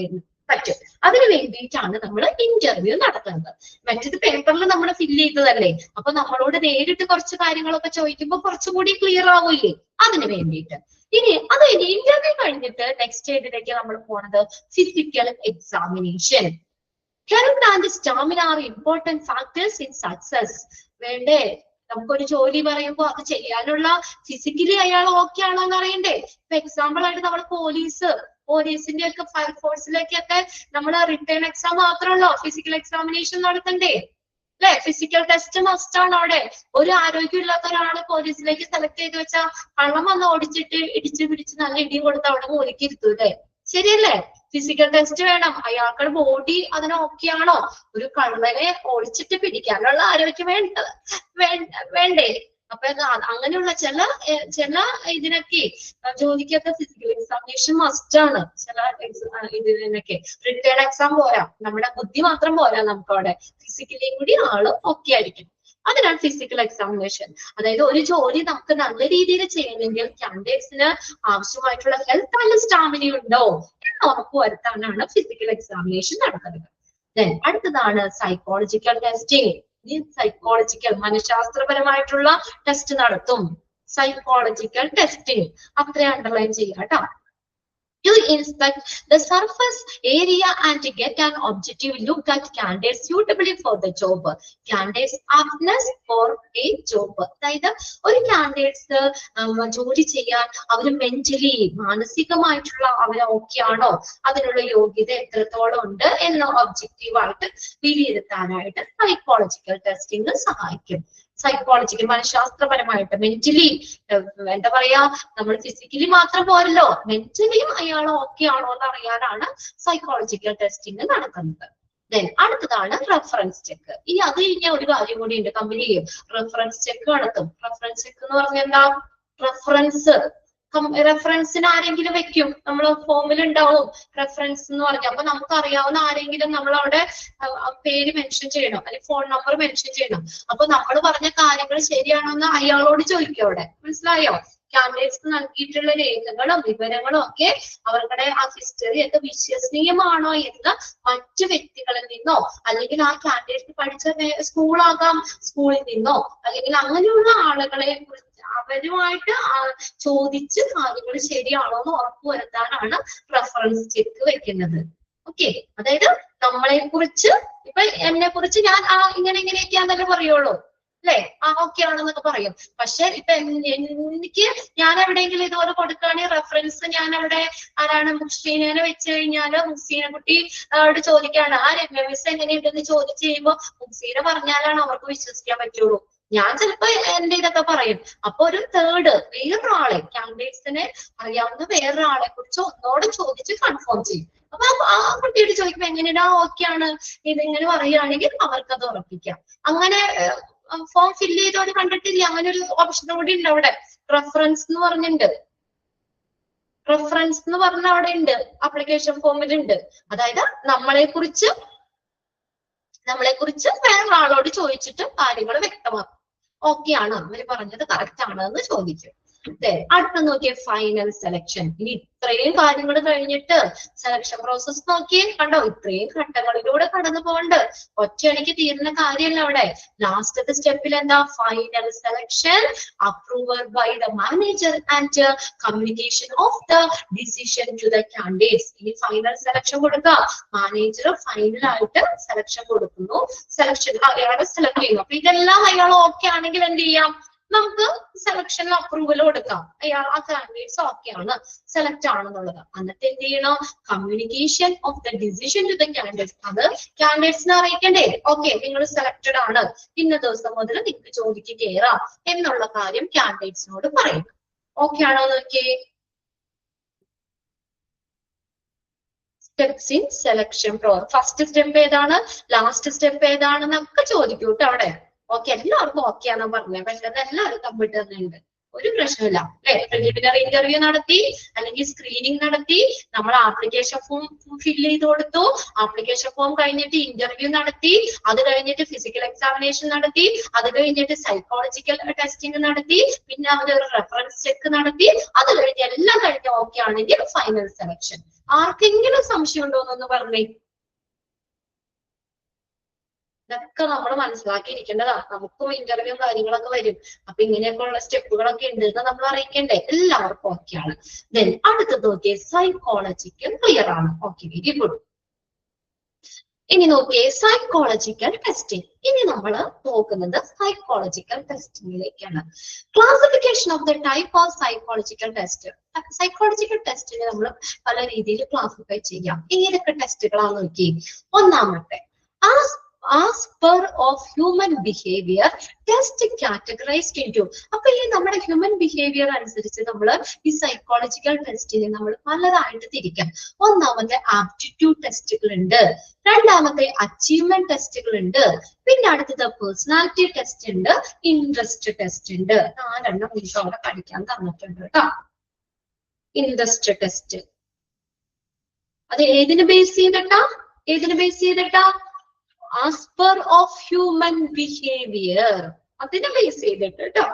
പറ്റും. അതിന് വേണ്ടിയിട്ടാണ് നമ്മൾ ഇന്റർവ്യൂ നടത്തുന്നത്. മറ്റേത് പേപ്പറിൽ നമ്മൾ ഫില്ല് ചെയ്തതല്ലേ, അപ്പൊ നമ്മളോട് നേരിട്ട് കുറച്ച് കാര്യങ്ങളൊക്കെ ചോദിക്കുമ്പോൾ കുറച്ചുകൂടി ക്ലിയർ ആവില്ലേ, അതിന് വേണ്ടിയിട്ട്. ഇനി അത് ഇന്റർവ്യൂ കഴിഞ്ഞിട്ട് നെക്സ്റ്റ് സ്റ്റേജിലേക്ക് നമ്മൾ പോണത് physical examination. Health and stamina R important factors in success. വേണ്ടേ? നമുക്കൊരു ജോലി പറയുമ്പോൾ അത് ചെയ്യാനുള്ള ഫിസിക്കലി അയാൾ ഓക്കെ ആണോ എന്ന് അറിയണ്ടേ? ഇപ്പൊ എക്സാമ്പിൾ ആയിട്ട് നമ്മൾ പോലീസിന്റെ ഒക്കെ ഫയർഫോഴ്സിലേക്കൊക്കെ നമ്മൾ റിട്ടേൺ എക്സാം മാത്രമല്ലോ ഫിസിക്കൽ എക്സാമിനേഷൻ നടത്തണ്ടേ? അല്ലെ? ഫിസിക്കൽ ടെസ്റ്റ് മസ്റ്റ് ആണ് അവിടെ. ഒരു ആരോഗ്യമില്ലാത്ത ഒരാള് പോലീസിലേക്ക് സെലക്ട് ചെയ്ത് വെച്ചാൽ കള്ളം വന്ന് ഓടിച്ചിട്ട് ഇടിച്ചു പിടിച്ച് നല്ല ഇടിയും കൊടുത്ത് അവിടെ മൂലയ്ക്ക് ഇരുത്തും അല്ലേ? ശരിയല്ലേ? ഫിസിക്കൽ ടെസ്റ്റ് വേണം. അയാൾക്കുടെ ബോഡി അതിന് ഓക്കെ ആണോ? ഒരു കള്ളനെ ഓടിച്ചിട്ട് പിടിക്കാനുള്ള ആരോഗ്യം വേണ്ടേ? അപ്പൊ അങ്ങനെയുള്ള ചില ഇതിനൊക്കെ ജോലിക്കൊക്കെ ഫിസിക്കൽ എക്സാമിനേഷൻ മസ്റ്റ് ആണ്. ചില ഇതിനൊക്കെ റിട്ടേൺ എക്സാം പോരാ, നമ്മുടെ ബുദ്ധി മാത്രം പോരാ, നമുക്ക് അവിടെ ഫിസിക്കലിയും കൂടി ആള് ഓക്കെ ആയിരിക്കും. അതിനാണ് ഫിസിക്കൽ എക്സാമിനേഷൻ. അതായത് ഒരു ജോലി നമുക്ക് നല്ല രീതിയിൽ ചെയ്യണമെങ്കിൽ കാൻഡിഡേറ്റ്സിന് ആവശ്യമായിട്ടുള്ള ഹെൽത്ത് ആൻഡ് സ്റ്റാമിന ഉണ്ടോ എന്ന് ഉറപ്പുവരുത്താനാണ് ഫിസിക്കൽ എക്സാമിനേഷൻ നടക്കുന്നത്. ദെൻ അടുത്തതാണ് സൈക്കോളജിക്കൽ ടെസ്റ്റിംഗ്. ഈ സൈക്കോളജിക്കൽ മനഃശാസ്ത്രപരമായിട്ടുള്ള ടെസ്റ്റ് നടത്തും. സൈക്കോളജിക്കൽ ടെസ്റ്റിംഗ് അത്ര അണ്ടർലൈൻ ചെയ്യാം കേട്ടോ. To inspect the surface area and to get an objective look at candidates suitably for the job. Candidates aptness for a job. അതായത് ഒരു candidates ജോലി ചെയ്യാൻ അവർ മെന്റലി മാനസികമായിട്ടുള്ള അവർ ഓക്കെ ആണോ, അതിനുള്ള യോഗ്യത എത്രത്തോളം ഉണ്ട് എന്ന് ഒബ്ജക്റ്റീവായിട്ട് വിലയിരുത്താനായിട്ട് സൈക്കോളജിക്കൽ ടെസ്റ്റിംഗ് സഹായിക്കും. സൈക്കോളജിക്കൽ മനഃശാസ്ത്രപരമായിട്ട് മെന്റലി എന്താ പറയാ, നമ്മൾ ഫിസിക്കലി മാത്രം പോരല്ലോ, മെന്റലിയും അയാൾ ഓക്കെ ആണോ എന്ന് അറിയാനാണ് സൈക്കോളജിക്കൽ ടെസ്റ്റിംഗ് നടക്കുന്നത്. ദെൻ അടുത്തതാണ് റെഫറൻസ് ചെക്ക്. ഇനി അത് കഴിഞ്ഞ ഒരു കാര്യം കൂടി ഉണ്ട്, കമ്പനി റെഫറൻസ് ചെക്ക് നടത്തും. റെഫറൻസ് ചെക്ക് എന്ന് പറഞ്ഞാൽ എന്താ? റെഫറൻസിന് ആരെങ്കിലും വെക്കും, നമ്മൾ ഫോമിൽ ഉണ്ടാവും റെഫറൻസ് എന്ന് പറഞ്ഞാൽ. അപ്പൊ നമുക്ക് അറിയാവുന്ന ആരെങ്കിലും നമ്മൾ അവിടെ പേര് മെൻഷൻ ചെയ്യണം, അല്ലെങ്കിൽ ഫോൺ നമ്പർ മെൻഷൻ ചെയ്യണം. അപ്പൊ നമ്മൾ പറഞ്ഞ കാര്യങ്ങൾ ശരിയാണോ എന്ന് അയാളോട് ചോദിക്കും അവിടെ. മനസ്സിലായോ? കാൻഡിഡേറ്റ്സ് നൽകിയിട്ടുള്ള രേഖകളും വിവരങ്ങളും ഒക്കെ അവരുടെ ആ ഹിസ്റ്ററി ഒക്കെ വിശ്വസനീയമാണോ എന്ന് മറ്റു വ്യക്തികളിൽ നിന്നോ, അല്ലെങ്കിൽ ആ കാൻഡിഡേറ്റ് പഠിച്ച സ്കൂളാകാം, സ്കൂളിൽ നിന്നോ, അല്ലെങ്കിൽ അങ്ങനെയുള്ള ആളുകളെ കുറിച്ച് അവരുമായിട്ട് ചോദിച്ച് കാര്യങ്ങൾ ശരിയാണോ എന്ന് ഉറപ്പുവരുത്താനാണ് റെഫറൻസ് ചെക്ക് വെക്കുന്നത്. ഓക്കെ, അതായത് നമ്മളെ കുറിച്ച്, ഇപ്പൊ എന്നെ കുറിച്ച് ഞാൻ ഇങ്ങനെയൊക്കെയാന്നല്ലേ പറയുള്ളൂ അല്ലെ? ഓക്കെ ആണെന്നൊക്കെ പറയും. പക്ഷെ ഇപ്പൊ എനിക്ക് ഞാൻ എവിടെയെങ്കിലും ഇതുപോലെ കൊടുക്കുകയാണെങ്കിൽ റെഫറൻസ് ഞാൻ അവിടെ ആരാണ് മുസ്ലീനെ വെച്ച് കഴിഞ്ഞാല് മുസ്ലീനെ കുട്ടി അവിടെ ചോദിക്കാണ് ആ രമ്യ മിസ് എങ്ങനെയുണ്ടെന്ന് ചോദിച്ചു കഴിയുമ്പോൾ മുസ്ലീനെ പറഞ്ഞാലാണ് അവർക്ക് വിശ്വസിക്കാൻ പറ്റുള്ളൂ. ഞാൻ ചിലപ്പോ എന്റെ ഇതൊക്കെ പറയും. അപ്പൊ ഒരു തേർഡ് വേറൊരാളെ, ക്യാൻഡിഡേറ്റ്സിനെ അറിയാവുന്ന വേറൊരാളെ കുറിച്ച് ഒന്നോടെ ചോദിച്ച് കൺഫേം ചെയ്യും. അപ്പൊ ആ കുട്ടിയോട് ചോദിക്കുമ്പോ എങ്ങനെയാ ഓക്കെ ആണ് ഇതെങ്ങനെ പറയുകയാണെങ്കിൽ അവർക്കത് ഉറപ്പിക്കാം. അങ്ങനെ ഫോം ഫില്ല് ചെയ്തവര് കണ്ടിട്ടില്ല, അങ്ങനെ ഒരു ഓപ്ഷൻ കൂടി ഉണ്ട് അവിടെ. റെഫറൻസ് എന്ന് പറഞ്ഞിട്ടുണ്ട്. റെഫറൻസ് എന്ന് പറഞ്ഞ അവിടെ ഉണ്ട്, ആപ്ലിക്കേഷൻ ഫോമിലുണ്ട്. അതായത് നമ്മളെ കുറിച്ച് വേറൊരാളോട് ചോദിച്ചിട്ട് കാര്യങ്ങൾ വ്യക്തമാക്കും. ഓക്കെ ആണ്, അവര് പറഞ്ഞത് കറക്റ്റ് ആണ് എന്ന് ചോദിക്കും. അടുത്ത നോക്കിയ ഫൈനൽ സെലക്ഷൻ. ഇനി ഇത്രയും കാര്യങ്ങൾ കഴിഞ്ഞിട്ട് സെലക്ഷൻ പ്രോസസ് നോക്കിയേ, കണ്ടോ ഇത്രയും ഘട്ടങ്ങളിലൂടെ കടന്നു പോകണ്ട്. ഒറ്റയടിക്ക് തീരുന്ന കാര്യമല്ല അവിടെ. ലാസ്റ്റത്തെ സ്റ്റെപ്പിൽ എന്താ? Final selection, approval by the manager and communication of the decision to the candidates. ഇനി ഫൈനൽ സെലക്ഷൻ കൊടുക്കുക. മാനേജർ ഫൈനൽ ആയിട്ട് സെലക്ഷൻ കൊടുക്കുന്നു, സെലക്ഷൻ അയാളെ സെലക്ട് ചെയ്യുന്നു. അപ്പൊ ഇതെല്ലാം അയാൾ ഓക്കെ ആണെങ്കിൽ എന്ത് ചെയ്യാം? നമുക്ക് സെലക്ഷനിൽ അപ്രൂവൽ കൊടുക്കാം. ആ കാൻഡിഡേറ്റ്സ് ഓക്കെ ആണ്, സെലക്ട് ആണെന്നുള്ളത്. എന്നിട്ട് എന്ത് ചെയ്യണം? Communication of the decision to the candidates. അത് കാൻഡിഡേറ്റ്സിനെ അറിയിക്കണ്ടേ? ഓക്കെ, നിങ്ങൾ സെലക്ടഡ് ആണ്, ഇന്ന ദിവസം മുതൽ നിങ്ങൾക്ക് ജോലിക്ക് കയറാം എന്നുള്ള കാര്യം കാൻഡിഡേറ്റ്സിനോട് പറയും. ഓക്കെ ആണോ നോക്കിയേ? Steps in selection process. First step ഏതാണ്, ലാസ്റ്റ് സ്റ്റെപ്പ് ഏതാണെന്നൊക്കെ ചോദിക്കും കേട്ടോ അവിടെ. ഓക്കെ, എല്ലാവർക്കും ഓക്കെ ആണെന്ന് പറഞ്ഞത്. പക്ഷെ എല്ലാവരും കമ്പ്യൂട്ടർ തന്നെയുണ്ട്, ഒരു പ്രശ്നമില്ല അല്ലെ. പ്രിലിമിനറി ഇന്റർവ്യൂ നടത്തി, അല്ലെങ്കിൽ സ്ക്രീനിങ് നടത്തി, നമ്മൾ ആപ്ലിക്കേഷൻ ഫോം ഫില്ല് ചെയ്ത് കൊടുത്തു, ആപ്ലിക്കേഷൻ ഫോം കഴിഞ്ഞിട്ട് ഇന്റർവ്യൂ നടത്തി, അത് കഴിഞ്ഞിട്ട് ഫിസിക്കൽ എക്സാമിനേഷൻ നടത്തി, അത് കഴിഞ്ഞിട്ട് സൈക്കോളജിക്കൽ ടെസ്റ്റിംഗ് നടത്തി, പിന്നെ അവരൊരു റെഫറൻസ് ചെക്ക് നടത്തി, അത് കഴിഞ്ഞ് എല്ലാം കഴിഞ്ഞ് ഓക്കെ ആണെങ്കിൽ ഫൈനൽ സെലക്ഷൻ. ആർക്കെങ്കിലും സംശയം ഉണ്ടോ എന്നൊന്ന് പറഞ്ഞേ. ഇതൊക്കെ നമ്മൾ മനസ്സിലാക്കിയിരിക്കേണ്ടതാണ്. നമുക്കും ഇന്റർവ്യൂ കാര്യങ്ങളൊക്കെ വരും. അപ്പൊ ഇങ്ങനെയൊക്കെ ഉള്ള സ്റ്റെപ്പുകളൊക്കെ ഉണ്ട് എന്ന് നമ്മൾ അറിയിക്കണ്ടേ. എല്ലാവർക്കും ഓക്കെയാണ്. ദെൻ അടുത്തത് നോക്കിയേ, സൈക്കോളജിക്കൽ ക്ലിയർ ആണ്. Okay, very good. ഇനി നോക്കിയേ സൈക്കോളജിക്കൽ ടെസ്റ്റിംഗ്. ഇനി നമ്മൾ നോക്കുന്നത് സൈക്കോളജിക്കൽ ടെസ്റ്റിംഗിലേക്കാണ്. Classification of the type of psychological test. Psychological ടെസ്റ്റിനെ നമ്മൾ പല രീതിയിൽ ക്ലാസിഫൈ ചെയ്യാം. ഏതൊക്കെ ടെസ്റ്റുകളാന്ന് നോക്കി. ഒന്നാമത്തെ as per of human behavior test categorized into. അപ്പൊ ഈ നമ്മുടെ ഹ്യൂമൻ ബിഹേവിയർ അനുസരിച്ച് നമ്മൾ ഈ സൈക്കോളജിക്കൽ ടെസ്റ്റിനെ നമ്മൾ പലതായിട്ട് തിരിക്കാം. ഒന്നാമത്തെ ആപ്റ്റിറ്റ്യൂഡ് ടെസ്റ്റുകൾ ഉണ്ട്, രണ്ടാമത്തെ അച്ചീവ്മെന്റ് ടെസ്റ്റുകൾ ഉണ്ട്, പിന്നെ അടുത്തത് പേഴ്സണാലിറ്റി ടെസ്റ്റ് ഉണ്ട്, ഇൻട്രസ്റ്റ് ടെസ്റ്റ് ഉണ്ട്. നാലെണ്ണം നിങ്ങൾക്ക് അവിടെ പഠിക്കാൻ തന്നിട്ടുണ്ട് കേട്ടോ. ഇൻട്രസ്റ്റ് ടെസ്റ്റ് അത് ഏതിന് ബേസ് ചെയ്തിട്ടാ? as per of human behavior. അതിനെ ബേസ് ചെയ്തിട്ട് കേട്ടോ.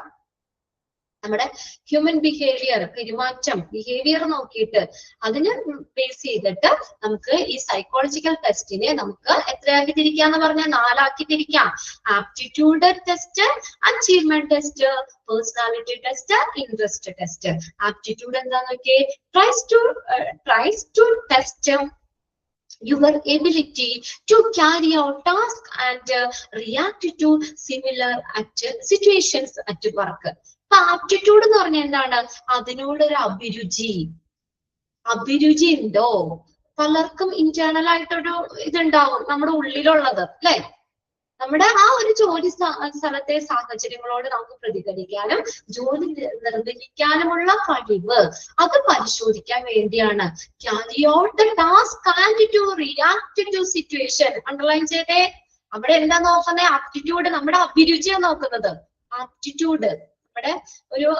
നമ്മുടെ ഹ്യൂമൻ ബിഹേവിയർ, പെരുമാറ്റം, ബിഹേവിയർ നോക്കിയിട്ട് അതിന് ബേസ് ചെയ്തിട്ട് നമുക്ക് ഈ സൈക്കോളജിക്കൽ ടെസ്റ്റിനെ നമുക്ക് എത്രയാക്കി തിരിക്കാന്ന് പറഞ്ഞാൽ 4 ആക്കി തിരിക്കാം. Aptitude test, achievement test, personality test, interest test. Aptitude എന്താന്ന് നോക്കിയേ, tries to test your ability to carry out tasks and react to similar situations at work. അപ്പൊ ആപ്റ്റിറ്റ്യൂഡ് എന്ന് പറഞ്ഞാൽ എന്താണ്? അതിനോടൊരു അഭിരുചി ഉണ്ടോ? പലർക്കും ഇന്റേണൽ ആയിട്ടൊരു ഇതുണ്ടാവും നമ്മുടെ ഉള്ളിലുള്ളത് അല്ലെ. നമ്മുടെ ആ ഒരു ജോലി സ്ഥലത്തെ സാഹചര്യങ്ങളോട് നമുക്ക് പ്രതികരിക്കാനും ജോലി നിർവഹിക്കാനുമുള്ള കഴിവ്, അത് പരിശോധിക്കാൻ വേണ്ടിയാണ്. carry out the task and to react to situation. Underline ചെയ്തേ. അവിടെ എന്താ നോക്കുന്നത്? ആപ്റ്റിറ്റ്യൂഡ്, നമ്മുടെ അഭിരുചിയാണ് നോക്കുന്നത്. ആപ്റ്റിറ്റ്യൂഡ് നമ്മുടെ ഒരു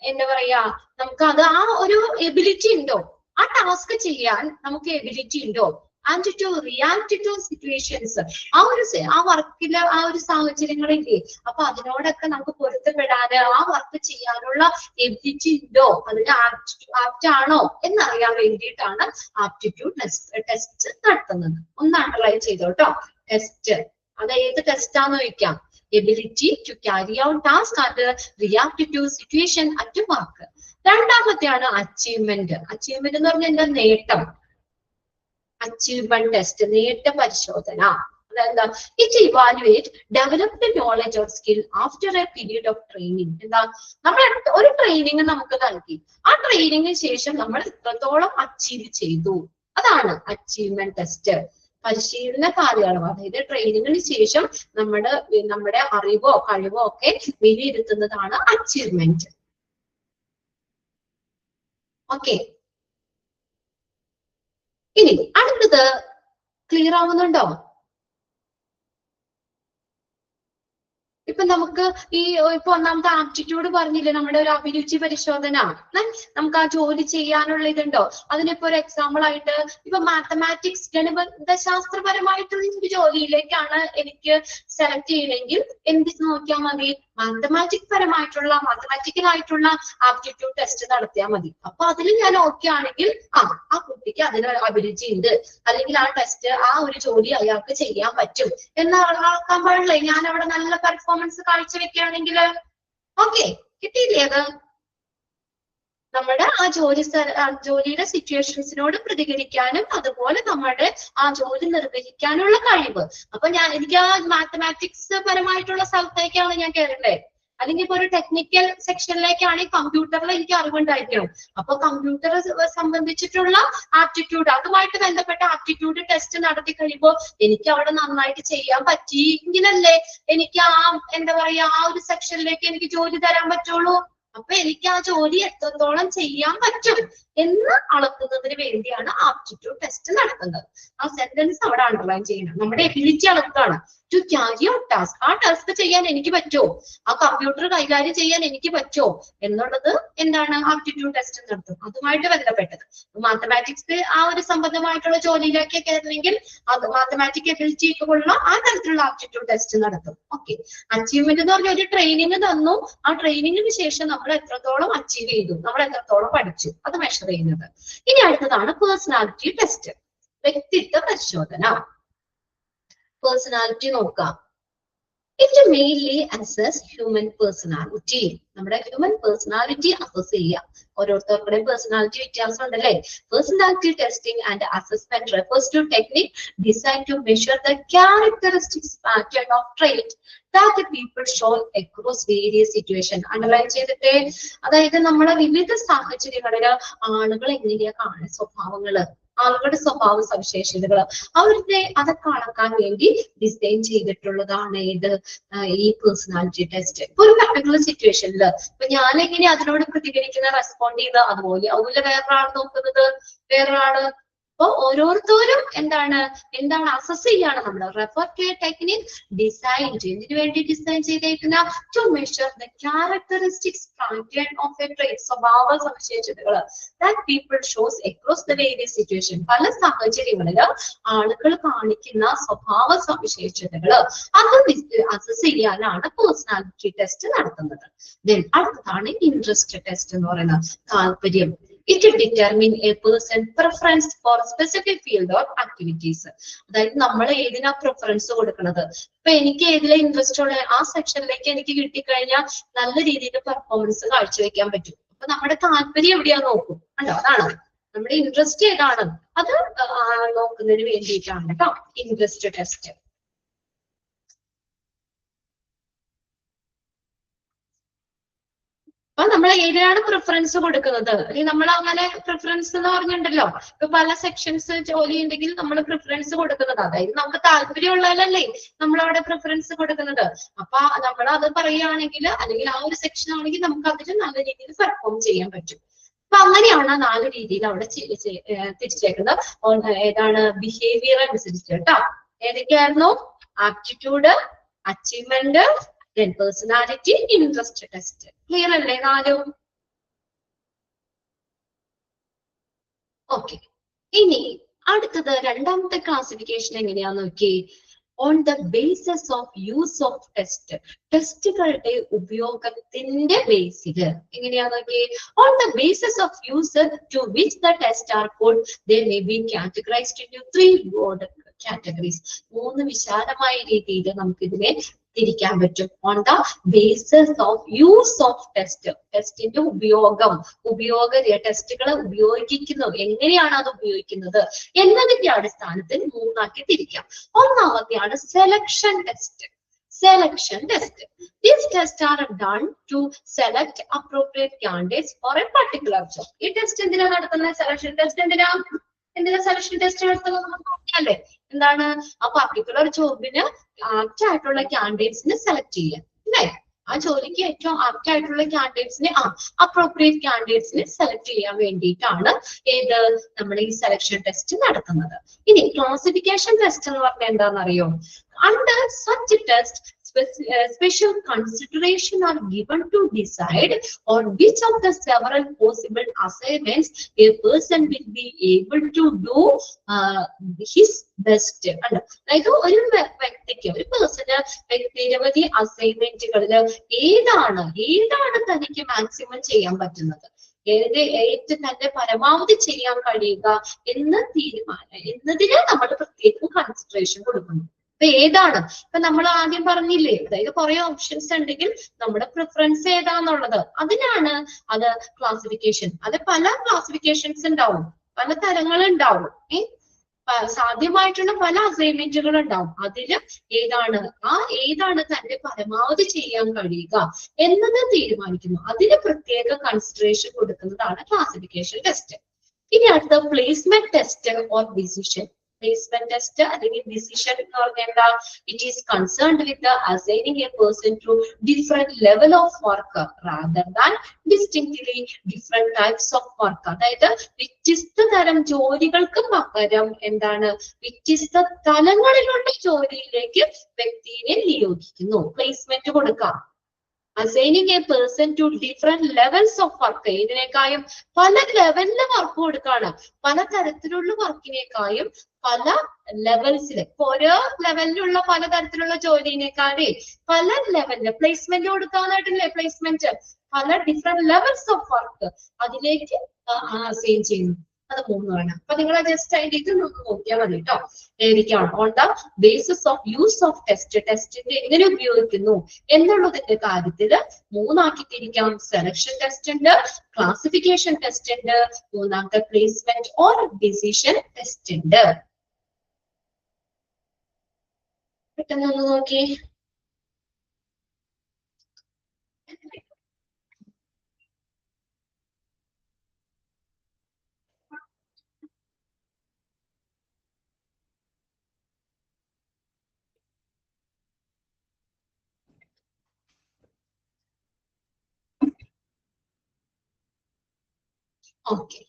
എന്താ പറയാ, നമുക്ക് അത് ആ ഒരു എബിലിറ്റി ഉണ്ടോ, ആ ടാസ്ക് ചെയ്യാൻ നമുക്ക് എബിലിറ്റി ഉണ്ടോ, and to react to situations. ആ വർക്കിലെ ആ ഒരു സാഹചര്യങ്ങളില്ലേ, അപ്പൊ അതിനോടൊക്കെ നമുക്ക് പൊരുത്തപ്പെടാതെ ആ വർക്ക് ചെയ്യാനുള്ള എബിലിറ്റി ഉണ്ടോ, അതിന് ആപ്റ്റ് ആണോ എന്നറിയാൻ വേണ്ടിയിട്ടാണ് ആപ്റ്റിറ്റ്യൂഡ് ടെസ്റ്റ് നടത്തുന്നത്. ഒന്ന് അണ്ടർലൈൻ ചെയ്തോട്ടോ. ടെസ്റ്റ് അത് ഏത് ടെസ്റ്റാന്ന് ചോദിക്കാം. Ability to carry out task and react to situation at work. രണ്ടാമത്തെയാണ് അച്ചീവ്മെന്റ്. അച്ചീവ്മെന്റ് എന്ന് പറഞ്ഞാൽ എന്താ? നേട്ടം. അച്ചീവ്മെന്റ് ടെസ്റ്റ്, നേട്ട പരിശോധന. അതെന്താ? It evaluate developed knowledge or skill after a period of training. എന്താ? നമ്മൾ ഒരു ട്രെയിനിങ് നമുക്ക് നൽകി, ആ ട്രെയിനിങ്ങിന് ശേഷം നമ്മൾ എത്രത്തോളം അച്ചീവ് ചെയ്തു, അതാണ് അച്ചീവ്മെന്റ് ടെസ്റ്റ്. പരിശീലന കാലയളവ്, അതായത് ട്രെയിനിങ്ങിന് ശേഷം നമ്മുടെ അറിവോ കഴിവോ ഒക്കെ വിലയിരുത്തുന്നതാണ് അച്ചീവ്മെന്റ്. ഓക്കെ, ഇനി അടുത്തത് ക്ലിയർ ആവുന്നുണ്ടോ? ഇപ്പൊ നമുക്ക് ഇപ്പൊ ഒന്നാമത്തെ ആപ്റ്റിറ്റ്യൂഡ് പറഞ്ഞില്ലേ, നമ്മുടെ ഒരു അഭിരുചി പരിശോധന, നമുക്ക് ആ ജോലി ചെയ്യാനുള്ള ഇതുണ്ടോ? അതിനിപ്പോ ഒരു എക്സാമ്പിൾ ആയിട്ട് ഇപ്പൊ മാത്തമാറ്റിക്സ് ഗണിതശാസ്ത്രപരമായിട്ടുള്ള ഒരു ജോലിയിലേക്കാണ് എനിക്ക് സെലക്ട് ചെയ്യണമെങ്കിൽ എന്ത് നോക്കിയാൽ മതി? മാത്തമാറ്റിക്കൽ ആയിട്ടുള്ള ആപ്റ്റിറ്റ്യൂഡ് ടെസ്റ്റ് നടത്തിയാൽ മതി. അപ്പൊ അതിൽ ഞാൻ ഓക്കെ ആണെങ്കിൽ ആ കുട്ടിക്ക് അതിന് അഭിരുചി ഉണ്ട്, അല്ലെങ്കിൽ ആ ടെസ്റ്റ് ആ ഒരു ജോലി അയാൾക്ക് ചെയ്യാൻ പറ്റും എന്നാക്കാൻ പാടില്ലേ? ഞാൻ അവിടെ നല്ല പെർഫോമൻസ് കാഴ്ചവെക്കുകയാണെങ്കിൽ ഓക്കെ, കിട്ടിയില്ലേ? അത് നമ്മുടെ ആ ജോലിയുടെ സിറ്റുവേഷൻസിനോട് പ്രതികരിക്കാനും അതുപോലെ നമ്മുടെ ആ ജോലി നിർവഹിക്കാനുള്ള കഴിവ്. അപ്പൊ എനിക്ക് ആ മാത്തമാറ്റിക്സ് പരമായിട്ടുള്ള സ്ഥലത്തേക്കാണ് ഞാൻ കയറണ്ടേ, അല്ലെങ്കിൽ ഇപ്പൊ ഒരു ടെക്നിക്കൽ സെക്ഷനിലേക്കാണെങ്കിൽ കമ്പ്യൂട്ടറിൽ എനിക്ക് അറിവുണ്ടായിരിക്കണം. അപ്പൊ കമ്പ്യൂട്ടർ സംബന്ധിച്ചിട്ടുള്ള ആപ്റ്റിറ്റ്യൂഡ്, അതുമായിട്ട് ബന്ധപ്പെട്ട ആപ്റ്റിറ്റ്യൂഡ് ടെസ്റ്റ് നടത്തി കഴിയുമ്പോൾ എനിക്ക് അവിടെ നന്നായിട്ട് ചെയ്യാൻ പറ്റിയെങ്കിലല്ലേ എനിക്ക് എന്താ പറയാ ആ ഒരു സെക്ഷനിലേക്ക് എനിക്ക് ജോലി തരാൻ പറ്റുള്ളൂ. അപ്പൊ എനിക്ക് ആ ജോലി എത്രത്തോളം ചെയ്യാൻ പറ്റും എന്ന് അളക്കുന്നതിന് വേണ്ടിയാണ് ആപ്റ്റിറ്റ്യൂഡ് ടെസ്റ്റ് നടത്തുന്നത്. ആ സെന്റൻസ് അവിടെ അണ്ടർലൈൻ ചെയ്യണം. നമ്മുടെ എബിലിറ്റി അളക്കാണ്. ടു ക്യാരി ഔട്ട് ടാസ്ക്, ആ ടാസ്ക് ചെയ്യാൻ എനിക്ക് പറ്റുമോ, ആ കമ്പ്യൂട്ടർ കൈകാര്യം ചെയ്യാൻ എനിക്ക് പറ്റുമോ എന്നുള്ളത് എന്താണ് ആപ്റ്റിറ്റ്യൂഡ് ടെസ്റ്റ് നടത്തും. അതുമായിട്ട് ബന്ധപ്പെട്ടത് മാത്തമാറ്റിക്സ് ആ ഒരു സംബന്ധമായിട്ടുള്ള ജോലിയിലേക്ക് കയറണമെങ്കിൽ അത് മാത്തമാറ്റിക് എബിലിറ്റി ഉള്ള ആ തരത്തിലുള്ള ആപ്റ്റിറ്റ്യൂഡ് ടെസ്റ്റ് നടത്തും. ഓക്കെ, അച്ചീവ്മെന്റ് എന്ന് പറഞ്ഞ ഒരു ട്രെയിനിങ് തന്നു, ആ ട്രെയിനിങ്ങിന് ശേഷം നമ്മൾ എത്രത്തോളം അച്ചീവ് ചെയ്തു, നമ്മൾ എത്രത്തോളം പഠിച്ചു, അത് മെഷർ ചെയ്യുന്നത്. ഇനി അടുത്തതാണ് പേഴ്സണാലിറ്റി ടെസ്റ്റ്, വ്യക്തിത്വ പരിശോധന. പേഴ്സണാലിറ്റി നോക്കാം. It mainly assess human personality, നമ്മുടെ ഹ്യൂമൻ പേഴ്സണാലിറ്റി അസസ് ചെയ്യുക. ഓരോരുത്തർക്കുടെയും പേഴ്സണാലിറ്റി വ്യത്യാസം ഉണ്ടല്ലേ. Personality testing and assessment refers to technique design to measure the characteristics pattern of trait that the people show across various situations. Underline ചെയ്തിട്ട്, അതായത് നമ്മളെ വിവിധ സാഹചര്യങ്ങളില് ആളുകൾ എങ്ങനെയാ കാണുന്ന സ്വഭാവങ്ങള്, ആളുകളുടെ സ്വഭാവ സവിശേഷതകൾ അതൊക്കെ അളക്കാൻ വേണ്ടി ഡിസൈൻ ചെയ്തിട്ടുള്ളതാണ് ഈ പേഴ്സണാലിറ്റി ടെസ്റ്റ്. ഇപ്പൊ ഒരു പർട്ടിക്കുലർ സിറ്റുവേഷനിൽ ഇപ്പൊ ഞാൻ എങ്ങനെ അതിനോട് പ്രതികരിക്കുന്ന റെസ്പോണ്ട് ചെയ്ത് അതുപോലെ വേറൊരാൾ നോക്കുന്നത്, വേറൊരാള്. അപ്പൊ ഓരോരുത്തരും എന്താണ് അസസ് ചെയ്യാണ് നമ്മൾ. Refer to a technique design, എന്തിനു വേണ്ടി ഡിസൈൻ ചെയ്തേക്കുന്ന to measure the characteristics pattern of a trait, സ്വഭാവ സവിശേഷതകൾ that people shows across the various situation, പല സാഹചര്യങ്ങളില് ആളുകൾ കാണിക്കുന്ന സ്വഭാവ സവിശേഷതകൾ അത് അസസ് ചെയ്യാനാണ് പേഴ്സണാലിറ്റി ടെസ്റ്റ് നടത്തുന്നത്. ദെൻ അടുത്തതാണ് ഇൻട്രസ്റ്റ് ടെസ്റ്റ് എന്ന് പറയുന്നത്, താല്പര്യം. It determine a person preference for specific field or activities. അതായത് നമ്മൾ ഏതിനാ പ്രിഫറൻസ് കൊടുക്കുന്നത്. ഇപ്പൊ എനിക്ക് ഏതിലെ ഇൻട്രസ്റ്റ് ഉള്ള ആ സെക്ഷനിലേക്ക് എനിക്ക് കിട്ടിക്കഴിഞ്ഞാൽ നല്ല രീതിയിൽ പെർഫോമൻസ് കാഴ്ചവെക്കാൻ പറ്റും. അപ്പൊ നമ്മുടെ താല്പര്യം എവിടെയാ നോക്കും, കണ്ടോ? അതാണ് നമ്മുടെ ഇൻട്രസ്റ്റ് ഏതാണ് അത് നോക്കുന്നതിന് വേണ്ടിയിട്ടാണ് കേട്ടോ ഇൻട്രസ്റ്റ് ടെസ്റ്റ്. അപ്പൊ നമ്മൾ ഏതിനാണ് പ്രിഫറൻസ് കൊടുക്കുന്നത്, അല്ലെങ്കിൽ നമ്മൾ അങ്ങനെ പ്രിഫറൻസ് എന്ന് പറഞ്ഞിട്ടുണ്ടല്ലോ, ഇപ്പൊ പല സെക്ഷൻസ് ജോലി ഉണ്ടെങ്കിൽ നമ്മൾ പ്രിഫറൻസ് കൊടുക്കുന്നത്, അതായത് നമുക്ക് താല്പര്യമുള്ളതല്ലേ നമ്മൾ അവിടെ പ്രിഫറൻസ് കൊടുക്കുന്നത്. അപ്പൊ നമ്മൾ അത് പറയുകയാണെങ്കിൽ, അല്ലെങ്കിൽ ആ ഒരു സെക്ഷൻ ആണെങ്കിൽ നമുക്ക് അതിൽ നല്ല രീതിയിൽ പെർഫോം ചെയ്യാൻ പറ്റും. അപ്പൊ അങ്ങനെയാണ് 4 രീതിയിൽ അവിടെ തിരിച്ചേക്കുന്നത്. ഏതാണ്? ബിഹേവിയർ അനുസരിച്ച് കേട്ടോ. ഏതൊക്കെയായിരുന്നു? Aptitude, achievement, then personality, interest test. Clear അല്ലേ 4? ഓക്കെ, ഇനി അടുത്തത് രണ്ടാമത്തെ ക്ലാസിഫിക്കേഷൻ എങ്ങനെയാന്ന് നോക്കി. On the basis of use of test, ടെസ്റ്റുകളുടെ ഉപയോഗത്തിന്റെ ബേസിൽ എങ്ങനെയാന്ന് നോക്കി. On the basis of use to which the test are called, they may be categorized into 3 broad categories. 3 വിശാലമായ രീതിയിൽ നമുക്ക് ഇതിനെ തിരിക്കാൻ പറ്റും. On the basis of use of test, ടെസ്റ്റിന്റെ ടെസ്റ്റുകളെ ഉപയോഗിക്കുന്നു, എങ്ങനെയാണ് അത് ഉപയോഗിക്കുന്നത് എന്നതിന്റെ അടിസ്ഥാനത്തിൽ 3 ആക്കി തിരിക്കാം. ഒന്നാമത്തെയാണ് selection test. Selection test. These tests are done to select appropriate candidates for a particular job. ഈ ടെസ്റ്റ് എന്തിനാ നടത്തുന്നത്? സെലക്ഷൻ ടെസ്റ്റ് എന്തിനാ എന്തിനാ സെലക്ഷൻ ടെസ്റ്റ് നടത്തുന്നത് നമുക്ക് നോക്കിയാലേ എന്താണ് ആ പർട്ടിക്കുലർ ജോബിന് ആപ്റ്റ് ആയിട്ടുള്ള കാൻഡിഡേറ്റ്സിനെ സെലക്ട് ചെയ്യുക അല്ലേ? ആ ജോലിക്ക് ഏറ്റവും ആപ്റ്റ് ആയിട്ടുള്ള കാൻഡിഡേറ്റ്സിനെ അപ്രോപ്രിയേറ്റ് കാൻഡിഡേറ്റ്സിനെ സെലക്ട് ചെയ്യാൻ വേണ്ടിയിട്ടാണ് ഏത് നമ്മൾ ഈ സെലക്ഷൻ ടെസ്റ്റ് നടത്തുന്നത്. ഇനി ക്ലാസിഫിക്കേഷൻ ടെസ്റ്റ് എന്ന് പറഞ്ഞാൽ എന്താണെന്നറിയോ? Under such test special consideration are given to decide on which of the several possible assignments a person will be able to do his best. അതായത് ഒരു വ്യക്തിക്ക് ഒരു പേഴ്സണ് നിരവധി അസൈൻമെന്റുകളിൽ ഏതാണ് തനിക്ക് മാക്സിമം ചെയ്യാൻ പറ്റുന്നത്, ഏറ്റവും തന്റെ പരമാവധി ചെയ്യാൻ കഴിയുക എന്നതിന് നമ്മൾ പ്രത്യേകം കൺസിഡറേഷൻ കൊടുക്കുന്നു. അപ്പൊ ഏതാണ് ഇപ്പൊ നമ്മൾ ആദ്യം പറഞ്ഞില്ലേ, അതായത് കുറെ ഓപ്ഷൻസ് ഉണ്ടെങ്കിൽ നമ്മുടെ പ്രിഫറൻസ് ഏതാന്നുള്ളത് അതിനാണ് അത് ക്ലാസിഫിക്കേഷൻ. അത് പല ക്ലാസിഫിക്കേഷൻസ് ഉണ്ടാവും, പല തരങ്ങൾ ഉണ്ടാവും, സാധ്യമായിട്ടുള്ള പല അസൈൻമെന്റുകൾ ഉണ്ടാവും. അതിൽ ഏതാണ് തന്റെ പരമാവധി ചെയ്യാൻ കഴിയുക എന്നത് തീരുമാനിക്കുന്നു. അതിന് പ്രത്യേക കൺസിഡറേഷൻ കൊടുക്കുന്നതാണ് ക്ലാസിഫിക്കേഷൻ ടെസ്റ്റ്. ഇനി അടുത്ത placement test or decision. Placement test അല്ലെങ്കിൽ decision എന്ന് പറഞ്ഞാൽ എന്താ? It is concerned with the assigning a person to different level of work rather than distinctly different types of work. അതായത് വ്യത്യസ്ത തരം ജോലികൾക്ക് പകരം എന്താണ് വ്യത്യസ്ത തലങ്ങളിലുള്ള ജോലിയിലേക്ക് വ്യക്തിയെ നിയോഗിക്കുന്നു. പ്ലേസ്മെന്റ് കൊടുക്കാം. Assigning a person to different levels of work. ഇതിനേക്കായും പല ലെവലില് വർക്ക് കൊടുക്കാണ്. പല തരത്തിലുള്ള വർക്കിനേക്കായും പല ലെവൽസില് ഓരോ ലെവലിലുള്ള പല തരത്തിലുള്ള ജോലിനേക്കാളെ പല ലെവലില് പ്ലേസ്മെന്റ് കൊടുക്കാനായിട്ടില്ലേ? പ്ലേസ്മെന്റ് പല ഡിഫറെന്റ് ലെവൽസ് ഓഫ് വർക്ക് അതിലേക്ക് അസൈൻ ചെയ്യുന്നു. അത് മൂന്നാണ്. അപ്പൊ നിങ്ങൾ ജസ്റ്റ് അതിലേക്ക് നോക്കിയാൽ മതി കേട്ടോ. ഏതൊക്കെയാണ് on the basis of use of test, ടെസ്റ്റിന്റെ എങ്ങനെ ഉപയോഗിക്കുന്നു എന്നുള്ളതിന്റെ കാര്യത്തിൽ മൂന്നാക്കി തിരിക്കാം. സെലക്ഷൻ ടെസ്റ്റ് ഉണ്ട്, ക്ലാസിഫിക്കേഷൻ ടെസ്റ്റ് ഉണ്ട്, മൂന്നാമത്തെ പ്ലേസ്മെന്റ് ഓർ ഡിസിഷൻ ടെസ്റ്റ് ഉണ്ട്. പെട്ടെന്ന് നോക്കി. ഓക്കെ,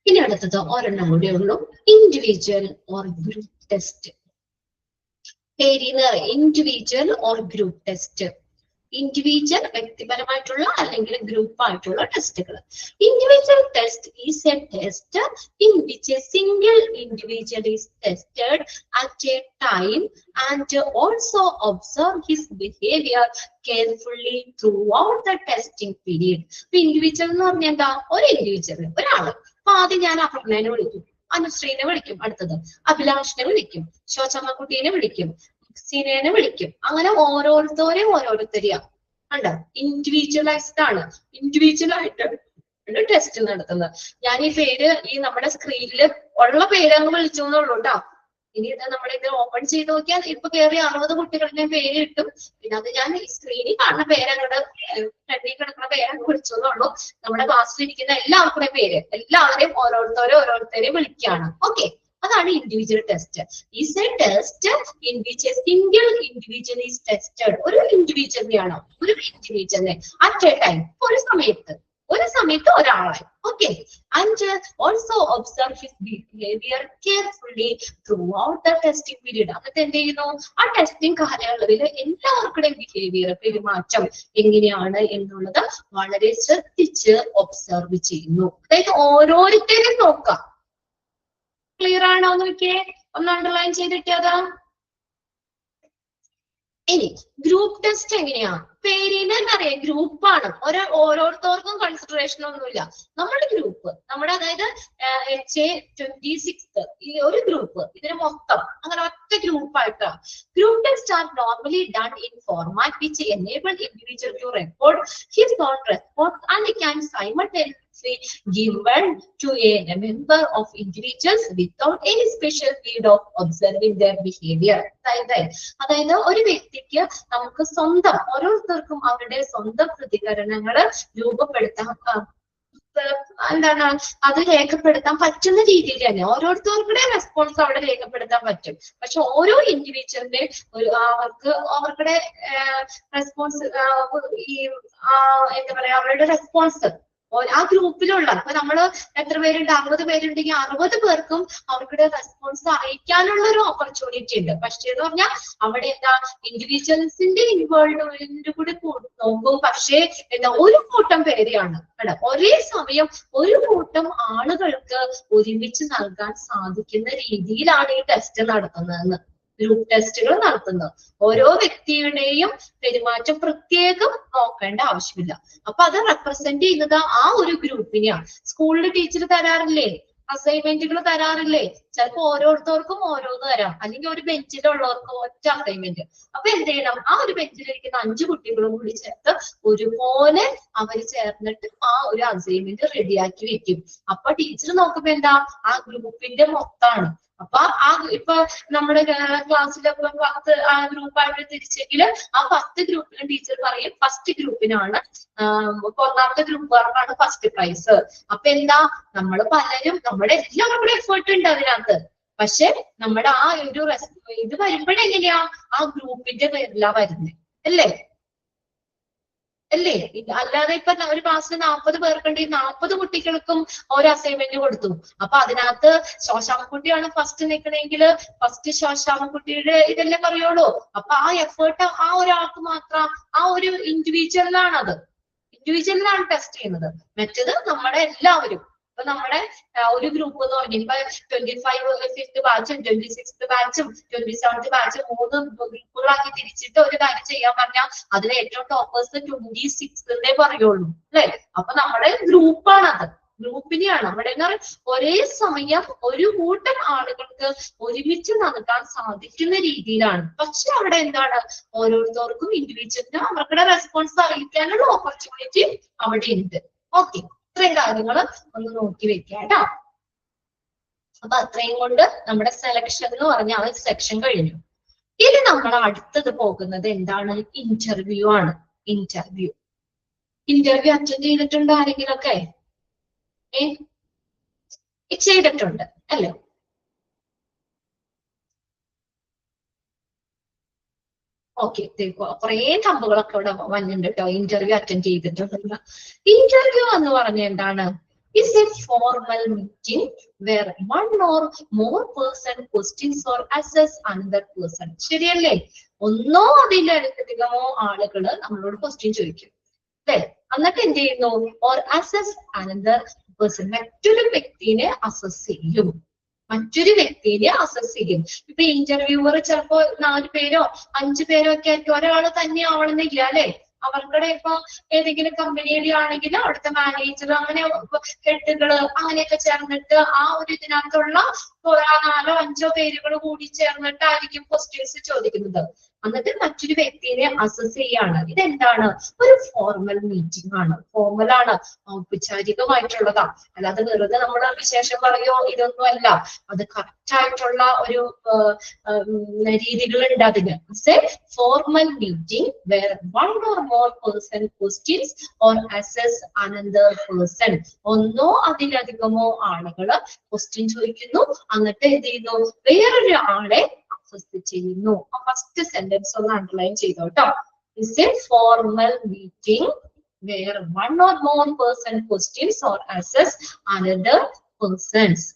ഇനി അടുത്തത് ഒരെണ്ണം കൂടെ ഉള്ളൂ, ഇൻഡിവിജ്വൽ ഓർ ഗ്രൂപ്പ് ടെസ്റ്റ്. പേരിന്ന് individual or group test. Individual വ്യക്തിപരമായിട്ടുള്ള അല്ലെങ്കിൽ ഗ്രൂപ്പ് ആയിട്ടുള്ള ടെസ്റ്റുകൾ. Individual test is a test in which a single individual is tested at a time and also observe his behaviour carefully throughout the testing period. ഇപ്പൊ individual എന്ന് പറഞ്ഞാൽ എന്താ? ഒരു individual, ഒരാള്. അപ്പൊ ആദ്യം ഞാൻ അപർണനെ വിളിക്കും, അനുശ്രീനെ വിളിക്കും, അടുത്തത് അഭിലാഷിനെ വിളിക്കും, ശോചമ്മക്കുട്ടീനെ വിളിക്കും, സിനേനെ വിളിക്കും. അങ്ങനെ ഓരോരുത്തരെയാ കണ്ടോ? ഇൻഡിവിജ്വലൈസ്ഡ് ആണ്, ഇൻഡിവിജ്വൽ ആയിട്ട് ടെസ്റ്റ് നടത്തുന്നത്. ഞാൻ ഈ പേര് ഈ നമ്മുടെ സ്ക്രീനിൽ ഉള്ള പേര് അങ്ങ് വിളിച്ചു എന്നുള്ളൂ കേട്ടോ. ഇനി ഇത് നമ്മുടെ ഇത് ഓപ്പൺ ചെയ്ത് നോക്കിയാൽ ഇപ്പൊ കയറി 60 കുട്ടികളുടെ പേര് കിട്ടും. പിന്നെ അത് ഞാൻ ഈ സ്ക്രീനിൽ കാണുന്ന പേരങ്ങോട്ട് ഫ്രണ്ടിൽ കിടക്കുന്ന പേരങ്ങ് വിളിച്ചു എന്നുള്ളൂ. നമ്മുടെ ക്ലാസ്സിൽ ഇരിക്കുന്ന എല്ലാവർക്കും പേര് എല്ലാവരെയും ഓരോരുത്തരെയും വിളിക്കുകയാണ്. ഓക്കെ, അതാണ് individual test. Is a test in which a single individual is tested. ഒരു ഇൻഡിവിജ്വലിനെയാണോ? ഒരു ഇൻഡിവിജ്വലിനെ അറ്റ് എ ടൈം, ഒരു സമയത്ത് ഒരാളെ. Okay, and also observe his behaviour carefully throughout the testing period. എന്നിട്ട് എന്ത് ചെയ്യുന്നു? ആ ടെസ്റ്റിംഗ് കാലയളവിൽ എല്ലാവർക്കുടെയും ബിഹേവിയർ, പെരുമാറ്റം എങ്ങനെയാണ് എന്നുള്ളത് വളരെ ശ്രദ്ധിച്ച് ഒബ്സർവ് ചെയ്യുന്നു. അതായത് ഓരോരുത്തരെയും നോക്കാം. ക്ലിയർ ആണോ നോക്കിയേ? ഒന്ന് അണ്ടർലൈൻ ചെയ്തിട്ടതാ. ഇനി ഗ്രൂപ്പ് ടെസ്റ്റ് എങ്ങനെയാ? പേരിന് എന്നറിയാം, ഗ്രൂപ്പാണ്. ഓരോരുത്തർക്കും കൺസിഡറേഷൻ ഒന്നുമില്ല. നമ്മുടെ ഗ്രൂപ്പ്, നമ്മുടെ അതായത് HA26 ഈ ഒരു ഗ്രൂപ്പ്, ഇതിന് മൊത്തം അങ്ങനെ ഒറ്റ ഗ്രൂപ്പായിട്ടാണ്. Group test are normally done in format which enable individual to record his own response and can simultaneously given to a member of individuals without any special need of observing their behavior. അതായത് ഒരു വ്യക്തിക്ക് നമുക്ക് സ്വന്തം ഓരോരുത്തർക്കും അവരുടെ സ്വന്തം പ്രതികരണങ്ങൾ രൂപപ്പെടുത്താൻ എന്താണ് അത് രേഖപ്പെടുത്താൻ പറ്റുന്ന രീതിയിൽ തന്നെ ഓരോരുത്തർക്കുടെ റെസ്പോൺസ് അവിടെ രേഖപ്പെടുത്താൻ പറ്റും. പക്ഷെ ഓരോ ഇൻഡിവിജ്വലിന്റെ അവരുടെ റെസ്പോൺസ് ഈ എന്താ പറയാ അവരുടെ റെസ്പോൺസ് ആ ഗ്രൂപ്പിലുള്ള ഇപ്പൊ നമ്മള് എത്ര പേരുണ്ട് 60 പേരുണ്ടെങ്കിൽ 60 പേർക്കും അവരുടെ റെസ്പോൺസ് അറിയിക്കാനുള്ള ഒരു ഓപ്പർച്യൂണിറ്റി ഉണ്ട്. പക്ഷേ എന്ന് പറഞ്ഞാൽ അവിടെ എന്താ ഇൻഡിവിജ്വൽസിന്റെ ഇൻവോൾവ്മെന്റ് കൂടി നോക്കും. പക്ഷേ എന്താ ഒരു കൂട്ടം പേരെയാണ് ഒരേ സമയം ഒരു കൂട്ടം ആളുകൾക്ക് ഒരുമിച്ച് നൽകാൻ സാധിക്കുന്ന രീതിയിലാണ് ഈ ടെസ്റ്റ് നടത്തുന്നതെന്ന്. ഗ്രൂപ്പ് ടെസ്റ്റുകൾ നടത്തുന്നത് ഓരോ വ്യക്തിയുടെയും പെരുമാറ്റം പ്രത്യേകം നോക്കേണ്ട ആവശ്യമില്ല. അപ്പൊ അത് റെപ്രസെന്റ് ചെയ്യുന്നത് ആ ഒരു ഗ്രൂപ്പിനെയാണ്. സ്കൂളിൽ ടീച്ചർ തരാറില്ലേ അസൈൻമെന്റുകൾ തരാറില്ലേ? ചിലപ്പോ ഓരോരുത്തർക്കും ഓരോന്ന് തരാം, അല്ലെങ്കിൽ ഒരു ബെഞ്ചിലുള്ളവർക്ക് ഒറ്റ അസൈൻമെന്റ്. അപ്പൊ എന്ത് ചെയ്യണം, ആ ഒരു ബെഞ്ചിലിരിക്കുന്ന 5 കുട്ടികളും കൂടി ചേർത്ത് ഒരുപോലെ അവർ ചേർന്നിട്ട് ആ ഒരു അസൈൻമെന്റ് റെഡിയാക്കി വെക്കും. അപ്പൊ ടീച്ചർ നോക്കുമ്പോ എന്താ ആ ഗ്രൂപ്പിന്റെ മൊത്തമാണ്. അപ്പൊ ആ ഇപ്പൊ നമ്മുടെ ക്ലാസ്സിലൊക്കെ 10 ഗ്രൂപ്പായിട്ട് തിരിച്ചെങ്കിൽ ആ 10 ഗ്രൂപ്പിലും ടീച്ചർ പറയും ഫസ്റ്റ് ഗ്രൂപ്പിനാണ് 1ാമത്തെ ഗ്രൂപ്പുകാർക്കാണ് ഫസ്റ്റ് പ്രൈസ്. അപ്പൊ എന്താ നമ്മൾ പലരും നമ്മുടെ എല്ലാവരും കൂടെ എഫേർട്ട് ഉണ്ട് അതിനകത്ത്. പക്ഷെ നമ്മുടെ ആ ഒരു ഇത് വരുമ്പോഴെങ്ങനെയാ ആ ഗ്രൂപ്പിന്റെ പേരിലാ വരുന്നത് അല്ലേ? അല്ലാതെ ഇപ്പൊ ഒരു ക്ലാസ്സിൽ 40 പേർക്കുണ്ടെങ്കിൽ 40 കുട്ടികൾക്കും ഒരു അസൈൻമെന്റ് കൊടുത്തു. അപ്പൊ അതിനകത്ത് ശോശാമക്കുട്ടിയാണ് ഫസ്റ്റ് നിൽക്കണമെങ്കിൽ ഫസ്റ്റ് ശോശാമക്കുട്ടിയുടെ ഇതെല്ലാം പറയുള്ളൂ. അപ്പൊ ആ എഫേർട്ട് ആ ഒരാൾക്ക് മാത്രം ആ ഒരു ഇൻഡിവിജ്വലിലാണ് ടെസ്റ്റ് ചെയ്യുന്നത്. മറ്റത് നമ്മുടെ എല്ലാവരും ഇപ്പൊ നമ്മുടെ ഒരു ഗ്രൂപ്പ് എന്ന് പറഞ്ഞാൽ ഇപ്പൊ 25th ബാച്ചും 26th ബാച്ചും 27th ബാച്ചും 3 ഗ്രൂപ്പുകളാക്കി തിരിച്ചിട്ട് ഒരു കാര്യം ചെയ്യാൻ പറഞ്ഞാൽ അതിൽ ഏറ്റവും ടോപ്പേഴ്സ് 26th പറയുള്ളൂ അല്ലെ? അപ്പൊ നമ്മുടെ ഗ്രൂപ്പാണത്, ഗ്രൂപ്പിനെയാണ് നമ്മുടെ ഒരേ സമയം ഒരു കൂട്ടം ആളുകൾക്ക് ഒരുമിച്ച് നൽകാൻ സാധിക്കുന്ന രീതിയിലാണ്. പക്ഷെ അവിടെ എന്താണ് ഓരോരുത്തർക്കും ഇൻഡിവിജ്വലിന് അവരുടെ റെസ്പോൺസ് അറിയിക്കാനുള്ള ഓപ്പർച്യൂണിറ്റി അവിടെ ഉണ്ട്. ഓക്കെ, ഇത്രയും കാര്യങ്ങൾ ഒന്ന് നോക്കി വെക്കാം കേട്ടോ. അപ്പൊ അത്രയും കൊണ്ട് നമ്മുടെ സെലക്ഷൻ എന്ന് പറഞ്ഞ ആ സെക്ഷൻ കഴിഞ്ഞു. ഇനി നമ്മൾ അടുത്തത് പോകുന്നത് എന്താണ്? ഇന്റർവ്യൂ ആണ്. ഇന്റർവ്യൂ അറ്റൻഡ് ചെയ്തിട്ടുണ്ട് ആരെങ്കിലും ഒക്കെ? ചെയ്തിട്ടുണ്ട് അല്ലേ? ഓക്കെ, കുറെ തമ്പുകളൊക്കെ ഇവിടെ വന്നിട്ടുണ്ട് കേട്ടോ. ഇന്റർവ്യൂ അറ്റൻഡ് ചെയ്തിട്ടുണ്ട്. ഇന്റർവ്യൂ എന്ന് പറഞ്ഞ എന്താണ്? is a formal meeting where one or more person questions or assess another person. ശരിയല്ലേ? ഒന്നോ അതിലധികമോ ആളുകള് നമ്മളോട് ക്വസ്റ്റ്യൻ ചോദിക്കും അല്ലെ? എന്നിട്ട് എന്ത് ചെയ്യുന്നു? or assess another person, മറ്റൊരു വ്യക്തിനെ അസസ് ചെയ്യും. ഇപ്പൊ ഇന്റർവ്യൂവർ ചിലപ്പോ 4 പേരോ 5 പേരോ ഒക്കെ ആയിരിക്കും, ഒരാള് തന്നെ ആവണമെന്നില്ല അല്ലെ? അവർക്കിടെ ഇപ്പൊ ഏതെങ്കിലും കമ്പനിയുടെ ആണെങ്കിൽ അവിടുത്തെ മാനേജർ അങ്ങനെ ഹെഡുകള് അങ്ങനെയൊക്കെ ചേർന്നിട്ട് ആ ഒരു ഇതിനകത്തുള്ള 4 5 പേരുകൾ കൂടി ചേർന്നിട്ടായിരിക്കും ക്വസ്റ്റ്യൻസ് ചോദിക്കുന്നത്. എന്നിട്ട് മറ്റൊരു വ്യക്തിയെ അസസ് ചെയ്യാണ്. ഇതെന്താണ്? ഒരു ഫോർമൽ മീറ്റിംഗ് ആണ്. ഫോർമൽ ആണ്, ഔപചാരികമായിട്ടുള്ളതാ. അല്ലാതെ വെറുതെ നമ്മൾ വിശേഷം പറയോ ഇതൊന്നും അല്ല. അത് കറക്റ്റ് ആയിട്ടുള്ള ഒരു രീതികളുണ്ട് അതിന്. Formal meeting where one or more person questions or assess another person. ഒന്നോ അതിലധികമോ ആളുകള് ക്വസ്റ്റ്യൻ ചോദിക്കുന്നു, എന്നിട്ട് എന്ത് ചെയ്യുന്നു? വേറൊരു ആളെ അസസ് ചെയ്യുന്നു. ഫസ്റ്റ് സെന്റൻസ് ഒന്ന് അണ്ടർലൈൻ ചെയ്തോ കേട്ടോ. Is a formal meeting where one or more person questions or assess another persons.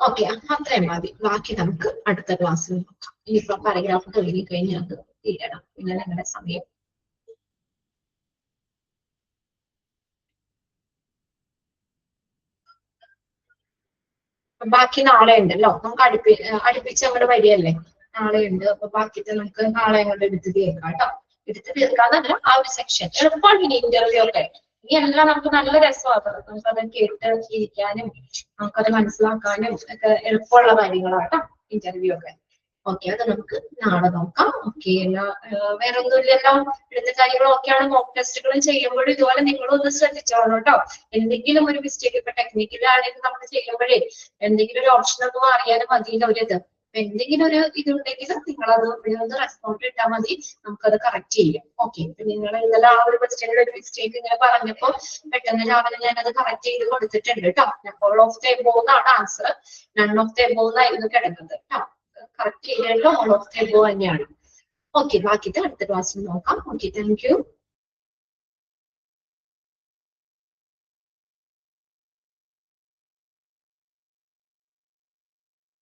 Okay, അത്രയും മതി. ബാക്കി നമുക്ക് അടുത്ത ക്ലാസ്സിൽ നോക്കാം. ഇനിയിപ്പോ പാരഗ്രാഫ് കഴിഞ്ഞ് കഴിഞ്ഞാൽ അത് തീരണം. പിന്നെ ഞങ്ങളുടെ സമയം ബാക്കി നാളെ ഉണ്ടല്ലോ. നമുക്ക് അടുപ്പിച്ച് അങ്ങോട്ട് വരികയല്ലേ? നാളെ ഉണ്ട്. അപ്പൊ ബാക്കിയിട്ട് നമുക്ക് നാളെ അങ്ങോട്ട് എടുത്ത് തീർക്കാം കേട്ടോ. എടുത്ത് തീർക്കാന്നല്ല, ആ ഒരു സെക്ഷൻ എളുപ്പമാണ്. ഇനി ഇന്റർവ്യൂ ഒക്കെ ഇനി എല്ലാം നമുക്ക് നല്ല രസമാണ്. നമുക്കത് കേട്ട് ഇരിക്കാനും നമുക്കത് മനസ്സിലാക്കാനും ഒക്കെ എളുപ്പമുള്ള കാര്യങ്ങളാണ് കേട്ടോ ഇന്റർവ്യൂ ഒക്കെ. ഓക്കെ, അത് നമുക്ക് നാളെ നോക്കാം. ഓക്കെ, വേറെ ഒന്നുമില്ലല്ലോ. ഇവിടുത്തെ കാര്യങ്ങളും ഒക്കെയാണ്. മോക്ക് ടെസ്റ്റുകളും ചെയ്യുമ്പോഴും ഇതുപോലെ നിങ്ങളൊന്ന് ശ്രദ്ധിച്ചോളൂ കേട്ടോ. എന്തെങ്കിലും ഒരു മിസ്റ്റേക്ക് ഇപ്പൊ ടെക്നിക്കലാണെങ്കിൽ നമ്മൾ ചെയ്യുമ്പോഴേ എന്തെങ്കിലും ഒരു ഓപ്ഷൻ ഒന്നും അറിയാനും മതിയില്ല ഒരിത്. എന്തെങ്കിലും ഒരു ഇതുണ്ടെങ്കിൽ നിങ്ങൾ അത് ഒന്ന് റെസ്പോണ്ട് ഇട്ടാൽ മതി, നമുക്കത് കറക്റ്റ് ചെയ്യാം. ഓക്കെ, നിങ്ങൾ ഇന്നലെ ആ ഒരു ക്വസ്റ്റ്യനിൽ ഒരു മിസ്റ്റേക്ക് ഇങ്ങനെ പറഞ്ഞപ്പോൾ പെട്ടെന്ന് രാവിലെ ഞാനത് കറക്റ്റ് ചെയ്ത് കൊടുത്തിട്ടുണ്ട് കേട്ടോ. ഓൾ ഓഫ് ദ എബോവ് എന്നാണ് answer, none of the above എന്നായിരുന്നു കിടക്കുന്നത് കേട്ടോ. കറക്റ്റ് ചെയ്യേണ്ടത് ഓൾ ഓഫ് ദ എബോവ് തന്നെയാണ്. ഓക്കെ, ബാക്കിത്തെ അടുത്ത ക്ലാസ്സിൽ നോക്കാം. Okay, thank you.